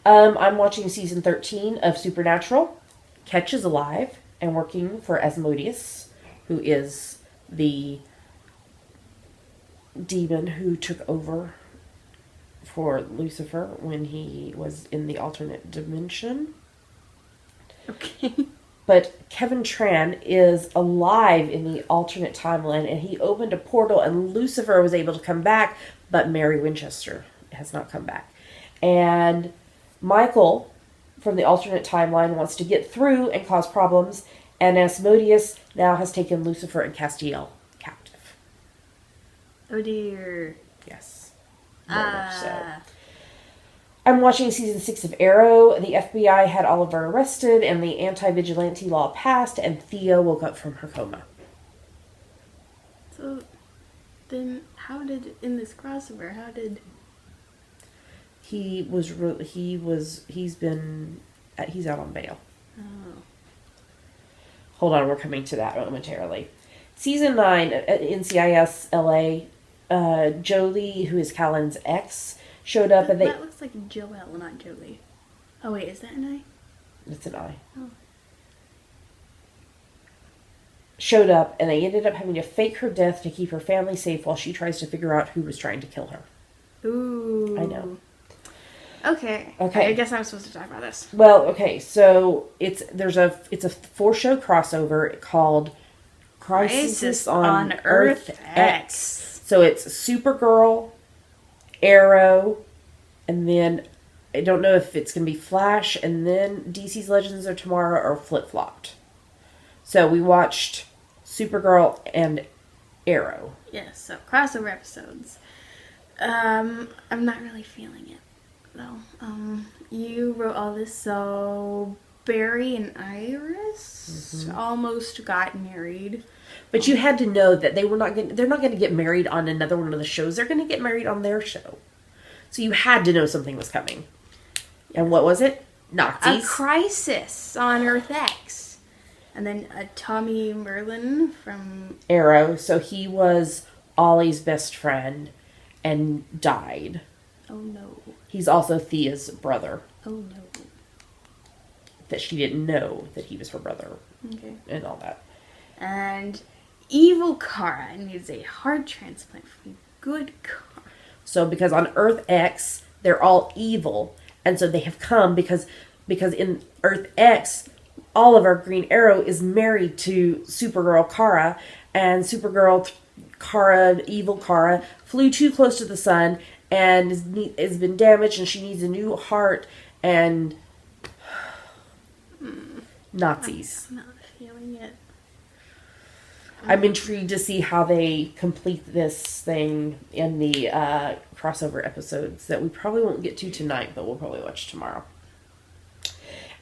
I'm watching season 13 of Supernatural. Ketch is alive and working for Asmodeus, who is the demon who took over for Lucifer when he was in the alternate dimension. Okay. But Kevin Tran is alive in the alternate timeline, and he opened a portal, and Lucifer was able to come back, but Mary Winchester has not come back. And Michael, from the alternate timeline, wants to get through and cause problems, and Asmodeus now has taken Lucifer and Castiel captive. Oh dear. Yes. Very much so. I'm watching season 6 of Arrow. The FBI had Oliver arrested, and the anti-vigilante law passed, and Thea woke up from her coma. So, then in this crossover, He's out on bail. Oh. Hold on, we're coming to that momentarily. Season 9 at NCIS LA, Jolie, who is Callan's ex, showed up and That looks like Joelle, not Jolie. Oh wait, is that an I? It's an I. Oh. Showed up, and they ended up having to fake her death to keep her family safe while she tries to figure out who was trying to kill her. Ooh. I know. Okay. Okay. I guess I'm supposed to talk about this. Well, okay, so it's a 4-show crossover called Crisis on Earth X. So it's Supergirl, Arrow, and then I don't know if it's going to be Flash, and then DC's Legends of Tomorrow, or flip-flopped. So we watched Supergirl and Arrow. Yes, so crossover episodes. I'm not really feeling it, though. You wrote all this, so Barry and Iris almost got married. But you had to know that they're not going to get married on another one of the shows. They're going to get married on their show. So you had to know something was coming. And what was it? Nazis. A crisis on Earth X. And then Tommy Merlin from Arrow. So he was Ollie's best friend and died. Oh no. He's also Thea's brother. Oh no. That she didn't know that he was her brother. Okay. And all that. And evil Kara needs a heart transplant from good Kara. So because on Earth X, they're all evil. And so they have come because in Earth X, Oliver Green Arrow is married to Supergirl Kara. And Supergirl Kara, evil Kara, flew too close to the sun and has been damaged, and she needs a new heart. And Nazis. I'm not feeling it. I'm intrigued to see how they complete this thing in the crossover episodes that we probably won't get to tonight, but we'll probably watch tomorrow.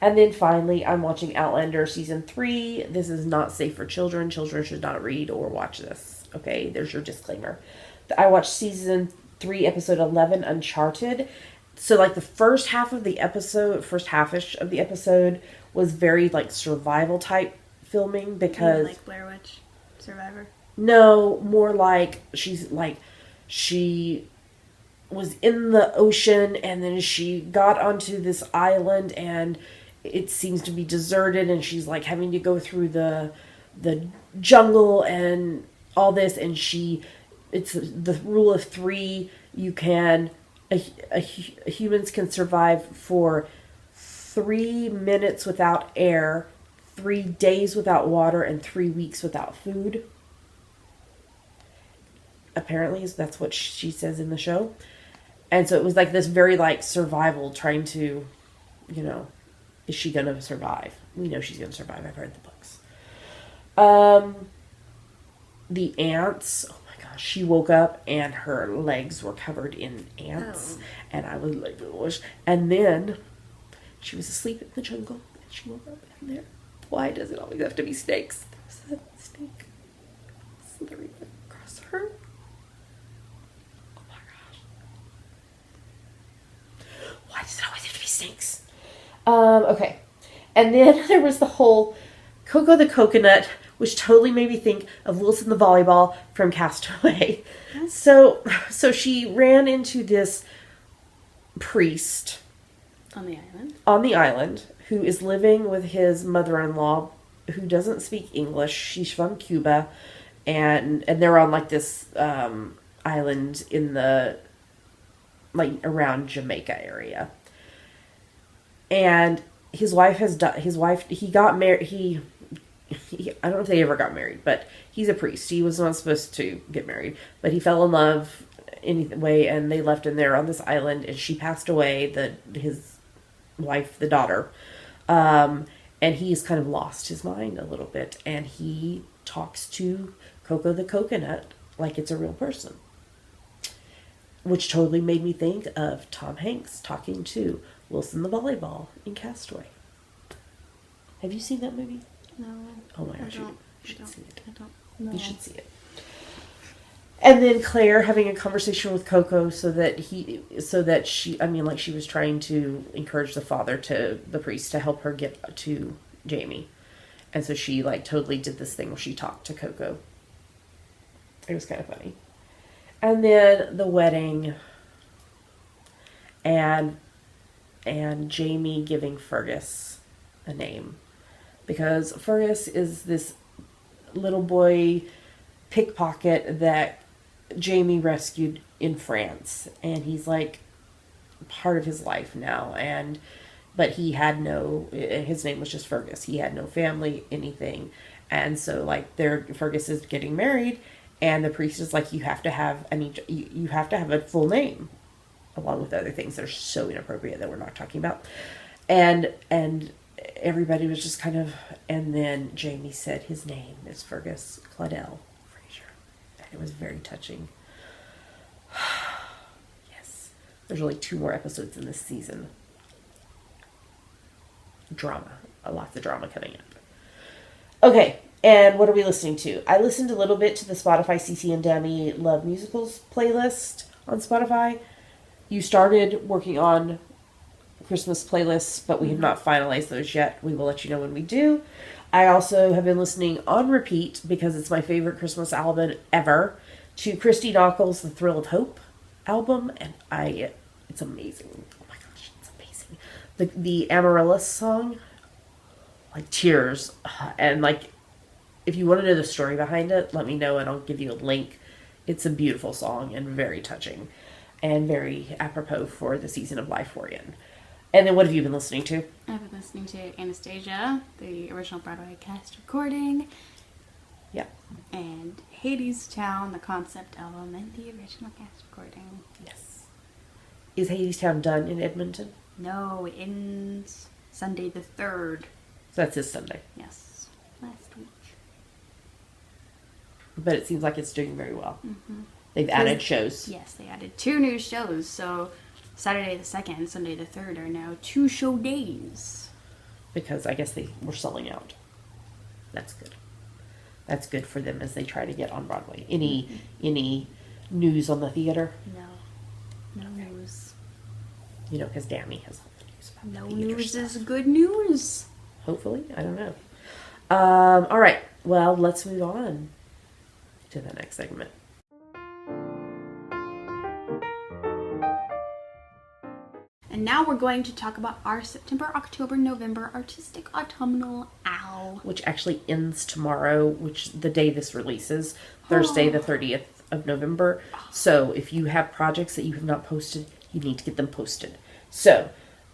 And then finally, I'm watching Outlander Season 3. This is not safe for children. Children should not read or watch this. Okay, there's your disclaimer. I watched Season 3, Episode 11, Uncharted. So, like, the first half-ish of the episode was very, like, survival-type filming because... Like Blair Witch Survivor? No, more like she was in the ocean, and then she got onto this island, and it seems to be deserted, and she's like having to go through the jungle and all this, and it's the rule of 3. Humans can survive for 3 minutes without air, 3 days without water, and 3 weeks without food. Apparently, that's what she says in the show. And so it was like this very, like, survival, trying to, is she going to survive? We know she's going to survive. I've read the books. The ants, oh my gosh, she woke up and her legs were covered in ants. Oh. And I was like, gosh. And then she was asleep in the jungle, and she woke up in there. Why does it always have to be snakes? There was a snake. slithering across her. Oh my gosh. Why does it always have to be snakes? Okay. And then there was the whole Coco the coconut, which totally made me think of Wilson the volleyball from Castaway. So she ran into this priest on the island who is living with his mother-in-law who doesn't speak English. She's from Cuba, and they're on like this island in the like around Jamaica area. And his wife he got married. He I don't know if they ever got married, but he's a priest. He was not supposed to get married, but he fell in love anyway, and they left him there on this island, and she passed away, his wife, the daughter. And he's kind of lost his mind a little bit, and he talks to Coco the coconut like it's a real person. Which totally made me think of Tom Hanks talking to Wilson the volleyball in Castaway. Have you seen that movie? No. Oh my gosh, you should see it. I don't know. You should see it. And then Claire having a conversation with Coco she was trying to encourage the priest to help her get to Jamie. And so she like totally did this thing where she talked to Coco. It was kind of funny. And then the wedding and Jamie giving Fergus a name. Because Fergus is this little boy pickpocket that Jamie rescued in France, and he's like part of his life now, but he had his name was just Fergus. He had no family, anything. And so like Fergus is getting married, and the priest is like, you have to have a full name, along with other things that are so inappropriate that we're not talking about. And everybody was just kind of, and then Jamie said his name is Fergus Claudel Fraser. And it was very touching. Yes. There's only 2 more episodes in this season. Drama. Lots of drama coming up. Okay, and what are we listening to? I listened a little bit to the Spotify CC and Danny Love Musicals playlist on Spotify. You started working on Christmas playlists, but we have not finalized those yet. We will let you know when we do. I also have been listening on repeat, because it's my favorite Christmas album ever, to Christy Nockels' The Thrill of Hope album, and it's amazing. Oh my gosh, it's amazing. The Amaryllis song, like tears, and like if you want to know the story behind it, let me know and I'll give you a link. It's a beautiful song and very touching and very apropos for the season of life we're in. And then what have you been listening to? I've been listening to Anastasia, the original Broadway cast recording. Yeah. And Hadestown, the concept album, and the original cast recording. Yes. Is Hadestown done in Edmonton? No, it ends Sunday the 3rd. So that's this Sunday. Yes. Last week. But it seems like it's doing very well. Mm-hmm. They've added shows. Yes, they added 2 new shows, so Saturday the 2nd and Sunday the 3rd are now 2 show days. Because I guess they were selling out. That's good. That's good for them as they try to get on Broadway. Any news on the theater? No news. You know, because Danny has all the news about No the theater news stuff. is good news. Hopefully. I don't know. All right. Well, let's move on to the next segment. And now we're going to talk about our September, October, November Artistic Autumnal Owl. Which actually ends tomorrow, which the day this releases, Thursday the 30th of November. So if you have projects that you have not posted, you need to get them posted. So,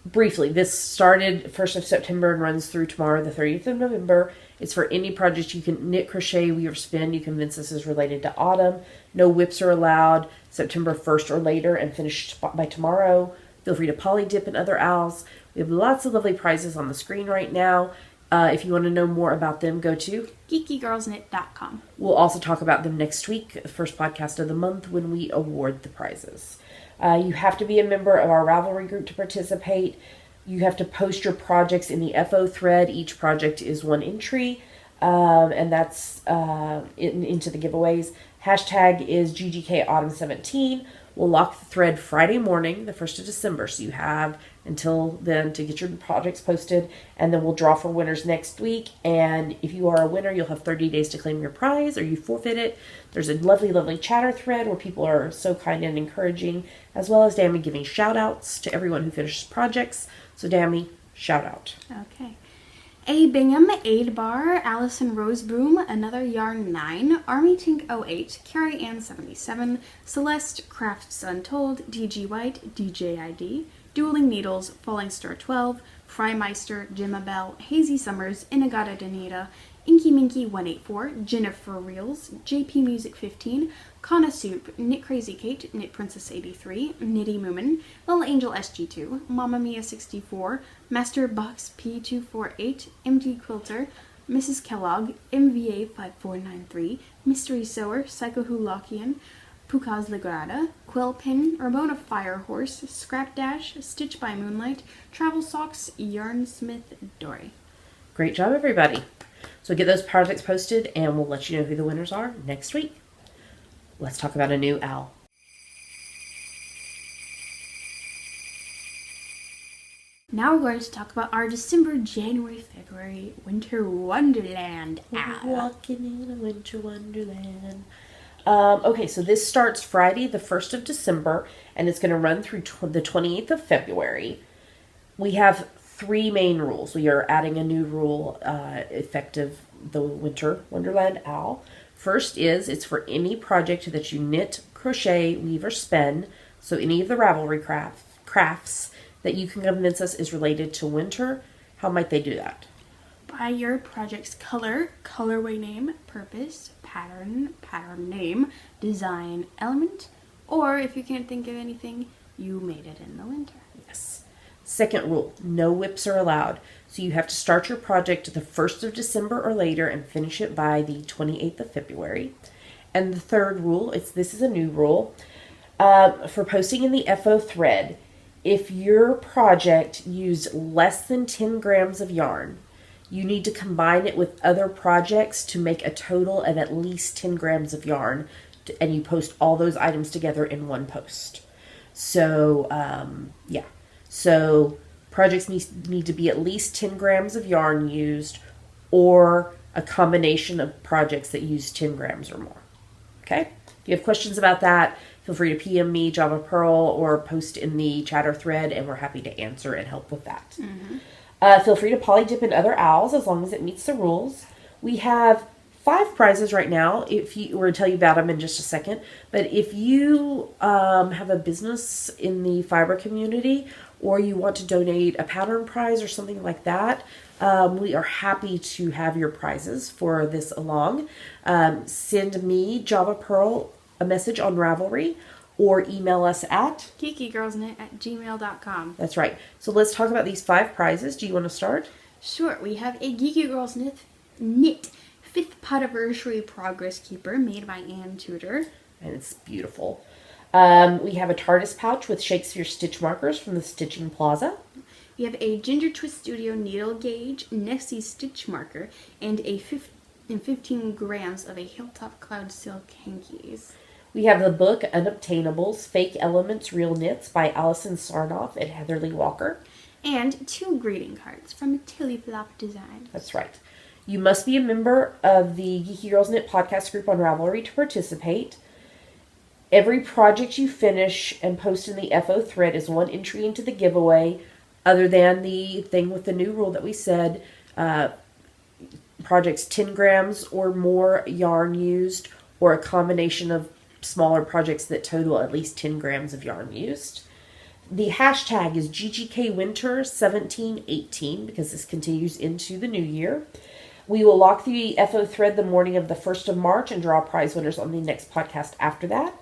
briefly, this started 1st of September and runs through tomorrow, the 30th of November. It's for any project you can knit, crochet, weave, or spin. You convince this is related to autumn. No whips are allowed September 1st or later and finished by tomorrow. Feel free to poly dip in other owls. We have lots of lovely prizes on the screen right now. If you want to know more about them, go to geekygirlsknit.com. We'll also talk about them next week, the first podcast of the month, when we award the prizes. You have to be a member of our Ravelry group to participate. You have to post your projects in the FO thread. Each project is 1 entry. And that's into the giveaways. Hashtag is GGK Autumn 17. We'll lock the thread Friday morning, the 1st of December. So you have until then to get your projects posted. And then we'll draw for winners next week. And if you are a winner, you'll have 30 days to claim your prize or you forfeit it. There's a lovely, lovely chatter thread where people are so kind and encouraging, as well as Dammy giving shout outs to everyone who finishes projects. So Dammy, shout out. Okay. A. Bingham, Aid Bar, Allison Roseboom, Another Yarn 9, Army Tink 08, Carrie Ann 77, Celeste, Crafts Untold, DG White, DJID, Dueling Needles, Falling Star 12, Frymeister, Jimabelle, Hazy Summers, Inagata Danita, Inky Minky 184, Jennifer Reels, JP Music 15, Kana Soup, Knit Crazy Kate, Knit Princess 83, Nitty Moomin, Little Angel SG2, Mamma Mia 64, Master Box P248, MD Quilter, Mrs. Kellogg, MVA 5493, Mystery Sewer, Psycho Hulakian, Pukaz Legrada, Quill Pin, Ramona Firehorse, Scrap Dash, Stitch by Moonlight, Travel Socks, Yarnsmith Dory. Great job, everybody. So get those projects posted and we'll let you know who the winners are next week. Let's talk about a new owl. Now we're going to talk about our December, January, February Winter Wonderland owl. Walking in a winter wonderland. Okay, so this starts Friday, the 1st of December, and it's going to run through the 28th of February. We have 3 main rules. We are adding a new rule effective the Winter Wonderland owl. First is it's for any project that you knit, crochet, weave, or spin. So any of the Ravelry crafts that you can convince us is related to winter. How might they do that? By your project's color, colorway name, purpose, pattern, pattern name, design, element, or if you can't think of anything, you made it in the winter. Yes. Second rule, no whips are allowed. So you have to start your project the 1st of December or later and finish it by the 28th of February. And the third rule, this is a new rule, for posting in the FO thread. If your project used less than 10 grams of yarn, you need to combine it with other projects to make a total of at least 10 grams of yarn, and you post all those items together in one post. So, yeah. So projects need to be at least 10 grams of yarn used or a combination of projects that use 10 grams or more. Okay? If you have questions about that, feel free to PM me, Java Pearl, or post in the chatter thread, and we're happy to answer and help with that. Mm-hmm. Feel free to polydip in other owls as long as it meets the rules. We have 5 prizes right now. We're going to tell you about them in just a second. But if you have a business in the fiber community or you want to donate a pattern prize or something like that, we are happy to have your prizes for this along. Send me, Java Pearl, a message on Ravelry or email us at geekygirlsknit@gmail.com. That's right. So let's talk about these 5 prizes. Do you want to start? Sure. We have a Geeky Girls Knit 5th Podiversary Progress Keeper made by Ann Tudor. And it's beautiful. We have a TARDIS pouch with Shakespeare stitch markers from the Stitching Plaza. We have a Ginger Twist Studio needle gauge, Nessie stitch marker, and 15 grams of a Hilltop Cloud Silk hankies. We have the book Unobtainables, Fake Elements, Real Knits by Alison Sarnoff and Heatherly Walker. And 2 greeting cards from Tilly Flop Design. That's right. You must be a member of the Geeky Girls Knit podcast group on Ravelry to participate. Every project you finish and post in the FO thread is 1 entry into the giveaway, other than the thing with the new rule that we said, projects 10 grams or more yarn used, or a combination of smaller projects that total at least 10 grams of yarn used. The hashtag is GGKWinter1718 because this continues into the new year. We will lock the FO thread the morning of the 1st of March and draw prize winners on the next podcast after that.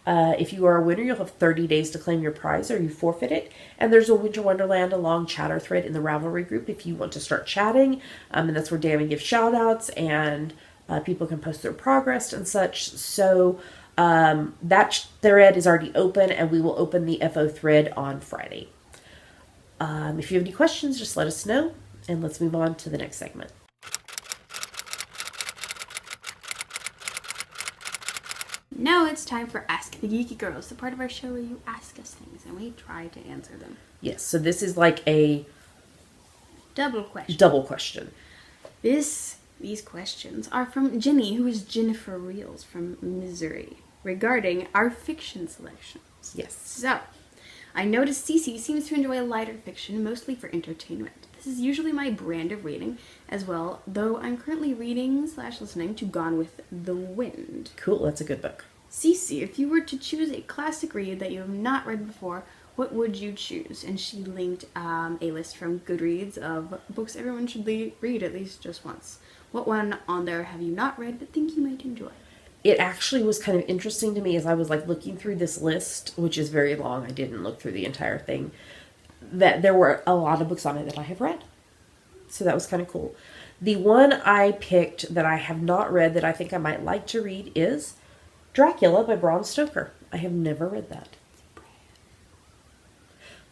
If you are a winner, you'll have 30 days to claim your prize or you forfeit it. And there's a Winter Wonderland along chatter thread in the Ravelry group if you want to start chatting. And that's where Dammy gives shout outs and people can post their progress and such. So that thread is already open and we will open the FO thread on Friday. If you have any questions, just let us know. And let's move on to the next segment. now it's time for Ask the Geeky Girls, the part of our show where you ask us things and we try to answer them. Yes, so this is like a double question. These questions are from Jenny, who is Jennifer Reels from Missouri, regarding our fiction selections. Yes. So, I noticed Cece seems to enjoy lighter fiction, mostly for entertainment. This is usually my brand of reading as well, though I'm currently reading/listening to Gone with the Wind. Cool, that's a good book. Cece, if you were to choose a classic read that you have not read before, what would you choose? And she linked a list from Goodreads of books everyone should read at least just once. What one on there have you not read but think you might enjoy? It actually was kind of interesting to me as I was like looking through this list, which is very long. I didn't look through the entire thing. That there were a lot of books on it that I have read. So that was kind of cool. The one I picked that I have not read that I think I might like to read is Dracula by Bram Stoker. I have never read that.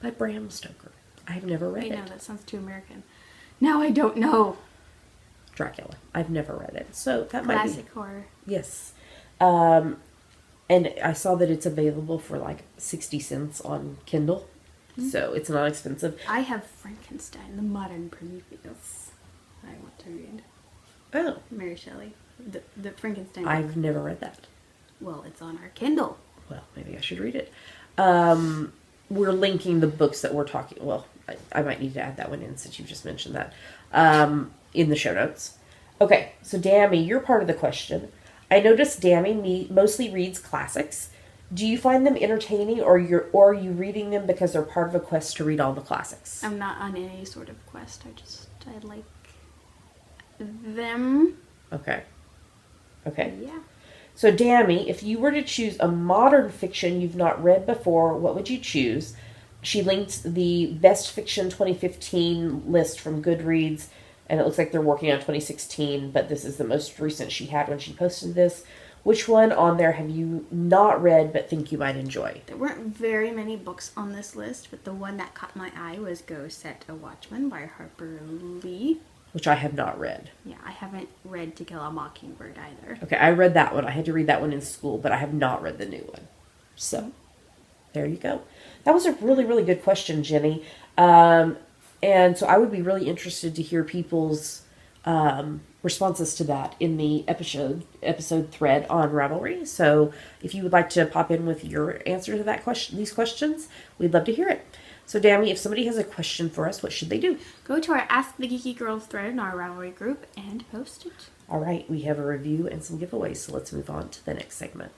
By Bram Stoker. I have never read it. I know, that sounds too American. Now I don't know. Dracula. I've never read it. So that might be... Classic horror. Yes. And I saw that it's available for like 60 cents on Kindle. Mm-hmm. So it's not expensive. I have Frankenstein, the modern Prometheus. I want to read. Oh. Mary Shelley. The Frankenstein. I've never read that. Well, it's on our Kindle. Well, maybe I should read it. We're linking the books that we're talking... Well, I might need to add that one in since you just mentioned that. In the show notes. Okay, so Dammy, you're part of the question. I noticed Dammy mostly reads classics. Do you find them entertaining, or are you reading them because they're part of a quest to read all the classics? I'm not on any sort of quest. I like them. Okay. Yeah. So Dammy, if you were to choose a modern fiction you've not read before, what would you choose? She linked the Best Fiction 2015 list from Goodreads, and it looks like they're working on 2016, but this is the most recent she had when she posted this. Which one on there have you not read but think you might enjoy? There weren't very many books on this list, but the one that caught my eye was Go Set a Watchman by Harper Lee. Which I have not read. Yeah, I haven't read To Kill a Mockingbird either. Okay, I read that one. I had to read that one in school, but I have not read the new one. So, there you go. That was a really, really good question, Jenny. And so I would be really interested to hear people's responses to that in the episode thread on Ravelry. So if you would like to pop in with your answer to that question, these questions, we'd love to hear it. So Dammy, if somebody has a question for us, what should they do? Go to our Ask the Geeky Girls thread in our Ravelry group and post it. All right, we have a review and some giveaways, so let's move on to the next segment.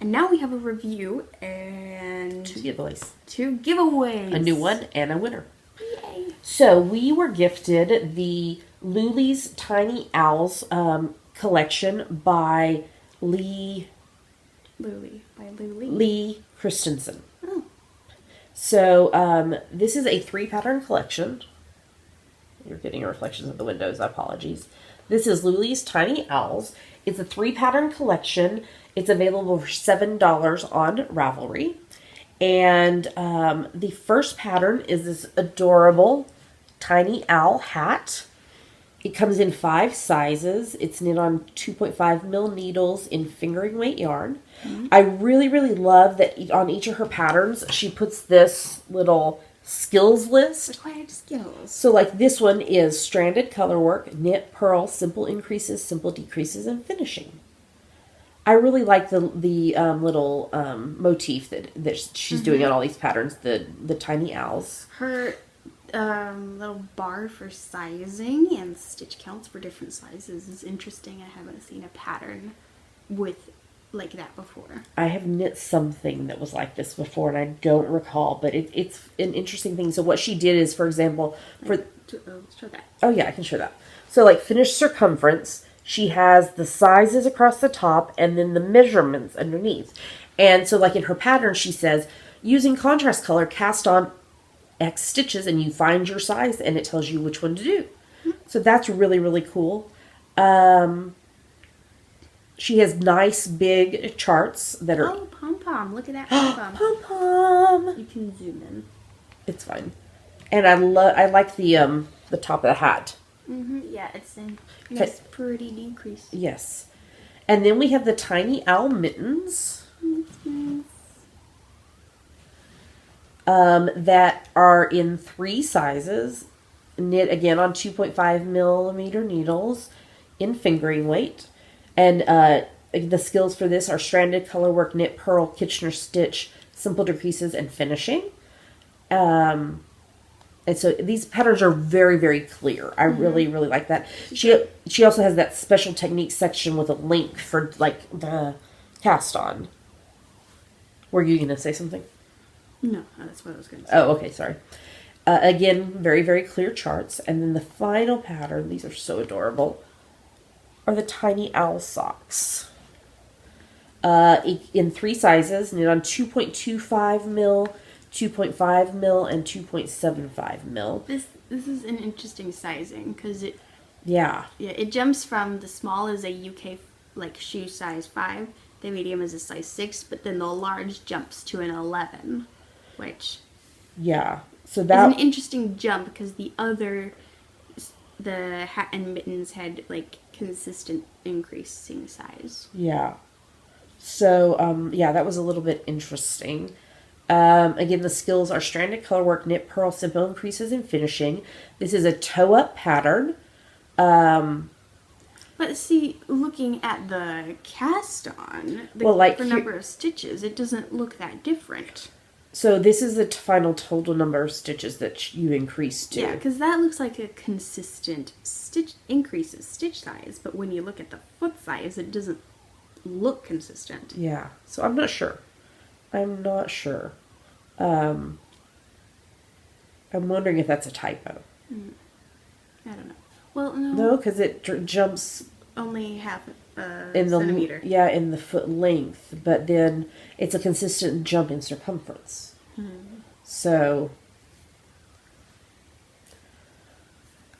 And now we have a review and... Two giveaways. A new one and a winner. Yay. So we were gifted the Luli's Tiny Owls collection by Lee Christensen. Oh. So this is a 3-pattern collection. You're getting reflections of the windows. Apologies. This is Luli's Tiny Owls. It's a 3-pattern collection. It's available for $7 on Ravelry. And the first pattern is this adorable tiny owl hat. It comes in 5 sizes. It's knit on 2.5 mil needles in fingering weight yarn. Mm-hmm. I really, really love that on each of her patterns, she puts this little skills list. Required skills. So like this one is stranded colorwork, knit, purl, simple increases, simple decreases, and finishing. I really like the little motif that she's doing on all these patterns, the tiny owls. Her little bar for sizing and stitch counts for different sizes is interesting. I haven't seen a pattern with like that before. I have knit something that was like this before, and I don't recall, but it's an interesting thing. So what she did is, for example, show that. Oh yeah, I can show that. So like finished circumference, she has the sizes across the top and then the measurements underneath. And so like in her pattern, she says, using contrast color, cast on X stitches and you find your size and it tells you which one to do. Mm-hmm. So that's really, really cool. She has nice big charts that are... Oh, pom-pom. Look at that pom-pom. Pom-pom. You can zoom in. It's fine. And I like the top of the hat. Yeah, it's in it's pretty decrease. Yes. And then we have the Tiny Owl Mittens. That are in 3 sizes. Knit again on 2.5 millimeter needles in fingering weight. And the skills for this are stranded, colorwork, knit, purl, Kitchener stitch, simple decreases, and finishing. And so these patterns are very, very clear. I really, really like that. She also has that special technique section with a link for like the cast on. Were you going to say something? No, that's what I was going to say. Oh, okay, sorry. Again, very, very clear charts. And then the final pattern, these are so adorable, are the Tiny Owl Socks. In 3 sizes, knit on 2.25 mil, 2.5 mil, and 2.75 mil. This is an interesting sizing because it jumps from the small is a UK like shoe size 5, the medium is a size 6, but then the large jumps to an 11, which so that is an interesting jump because the hat and mittens had like consistent increasing size. So that was a little bit interesting. Again, the skills are stranded, colorwork, knit, purl, simple increases, and finishing. This is a toe-up pattern. But see, looking at the cast on, number of stitches, it doesn't look that different. So this is the final total number of stitches that you increase to. Yeah, because that looks like a consistent stitch size, but when you look at the foot size, it doesn't look consistent. Yeah, so I'm not sure. I'm wondering if that's a typo. I don't know. Well, no. No, because it jumps only half in the centimeter. In the foot length, but then it's a consistent jump in circumference. So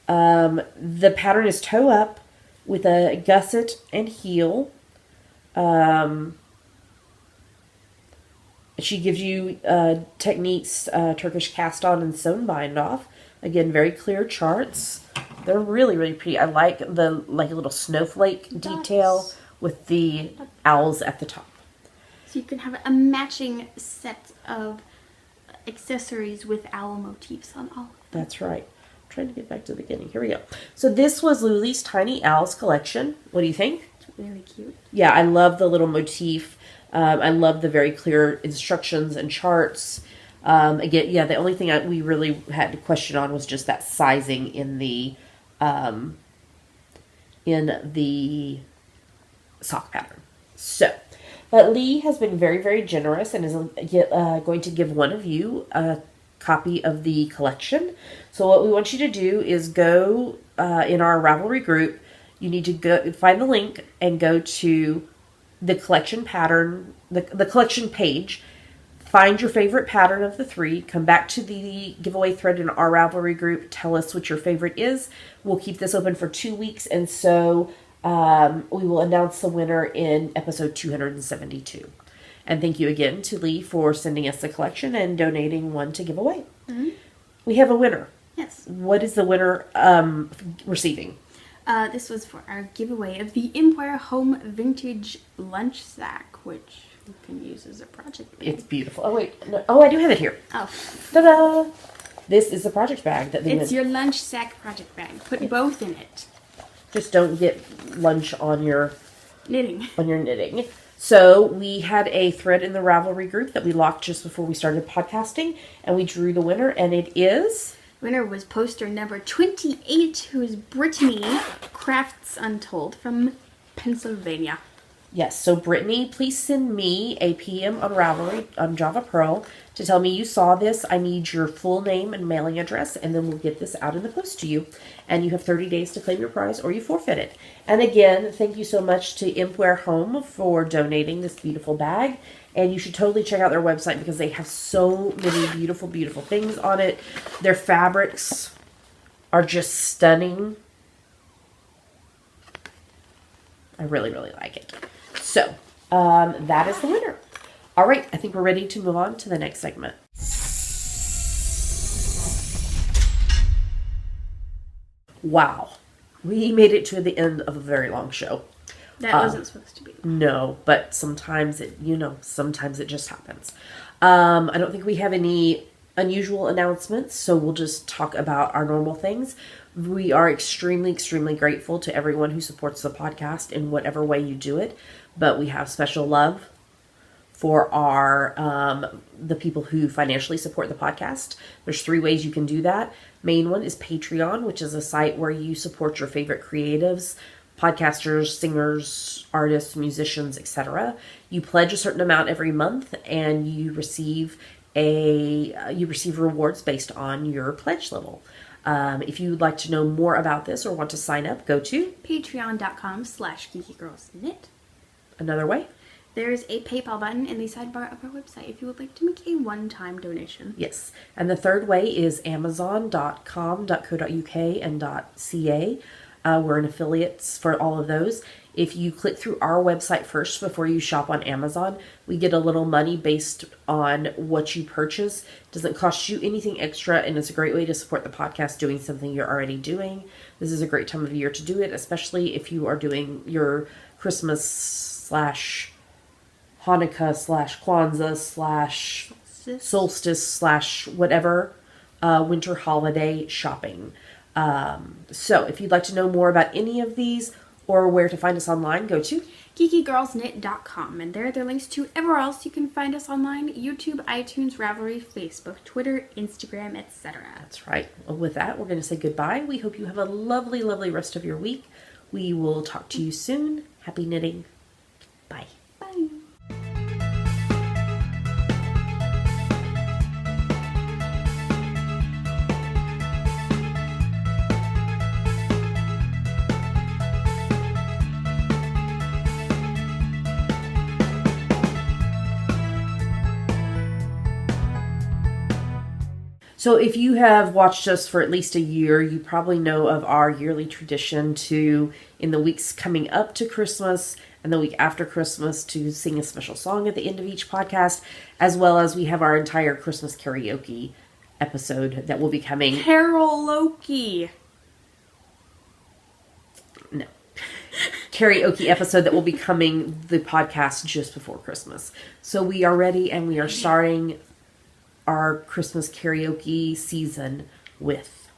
the pattern is toe up with a gusset and heel. She gives you techniques, Turkish cast on and sewn bind off. Again, very clear charts. They're really, really pretty. I like the a little snowflake detail with the owls at the top. So you can have a matching set of accessories with owl motifs on all. That's right. I'm trying to get back to the beginning. Here we go. So this was Luli's Tiny Owls collection. What do you think? It's really cute. Yeah, I love the little motif. I love the very clear instructions and charts. Again, the only thing we really had to question on was just that sizing in the sock pattern. So, but Lee has been very, very generous and is going to give one of you a copy of the collection. So what we want you to do is go in our Ravelry group. You need to go find the link and go to the collection pattern, the collection page. Find your favorite pattern of the 3. Come back to the giveaway thread in our Ravelry group. Tell us what your favorite is. We'll keep this open for 2 weeks, and so we will announce the winner in episode 272. And thank you again to Lee for sending us the collection and donating one to give away. Mm-hmm. We have a winner. Yes. What is the winner receiving? This was for our giveaway of the Empire Home Vintage Lunch Sack, which you can use as a project bag. It's beautiful. Oh, wait. No. Oh, I do have it here. Oh. Ta-da! This is the project bag. It's your lunch sack project bag. Put both in it. Just don't get lunch on your knitting. So we had a thread in the Ravelry group that we locked just before we started podcasting, and we drew the winner, and it is... Winner was poster number 28, who is Brittany Crafts Untold from Pennsylvania. Yes, so Brittany, please send me a PM on Ravelry on Java Pearl to tell me you saw this. I need your full name and mailing address, and then we'll get this out in the post to you. And you have 30 days to claim your prize or you forfeit it. And again, thank you so much to Impwear Home for donating this beautiful bag. And you should totally check out their website because they have so many beautiful, beautiful things on it. Their fabrics are just stunning. I really, really like it. So, that is the winner. All right, I think we're ready to move on to the next segment. Wow. We made it to the end of a very long show. That wasn't supposed to be. No, but sometimes sometimes it just happens. I don't think we have any unusual announcements, so we'll just talk about our normal things. We are extremely, extremely grateful to everyone who supports the podcast in whatever way you do it, but we have special love for the people who financially support the podcast. There's 3 ways you can do that. Main one is Patreon, which is a site where you support your favorite creatives, podcasters, singers, artists, musicians, etc. You pledge a certain amount every month, and you receive rewards based on your pledge level. If you'd like to know more about this or want to sign up, go to patreon.com/geekygirlsknit. Another way. There is a PayPal button in the sidebar of our website if you would like to make a one-time donation. Yes. And the third way is amazon.com.co.uk and .ca. We're an affiliates for all of those. If you click through our website first before you shop on Amazon, we get a little money based on what you purchase. It doesn't cost you anything extra, and it's a great way to support the podcast doing something you're already doing. This is a great time of year to do it, especially if you are doing your Christmas / Hanukkah / Kwanzaa / solstice / whatever winter holiday shopping. So if you'd like to know more about any of these or where to find us online, go to geekygirlsknit.com, and there are links to everywhere else you can find us online: YouTube, iTunes, Ravelry, Facebook, Twitter, Instagram, etc. That's right. Well, with that, we're going to say goodbye. We hope you have a lovely, lovely rest of your week. We will talk to you soon. Happy knitting. Bye. Bye. So if you have watched us for at least a year, you probably know of our yearly tradition to, in the weeks coming up to Christmas and the week after Christmas, to sing a special song at the end of each podcast, as well as we have our entire Christmas karaoke episode that will be coming. Karaoke. No. Karaoke episode that will be coming the podcast just before Christmas. So we are ready, and we are starting our Christmas karaoke season with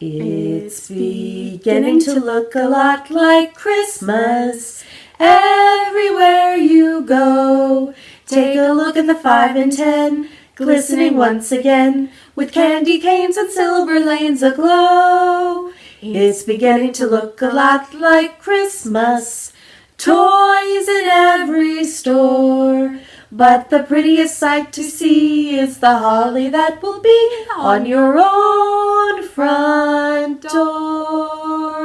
It's beginning to look a lot like Christmas everywhere you go. Take a look at the 5 and 10, glistening once again, with candy canes and silver lanes aglow. It's beginning to look a lot like Christmas, toys in every store. But the prettiest sight to see is the holly that will be on your own front door.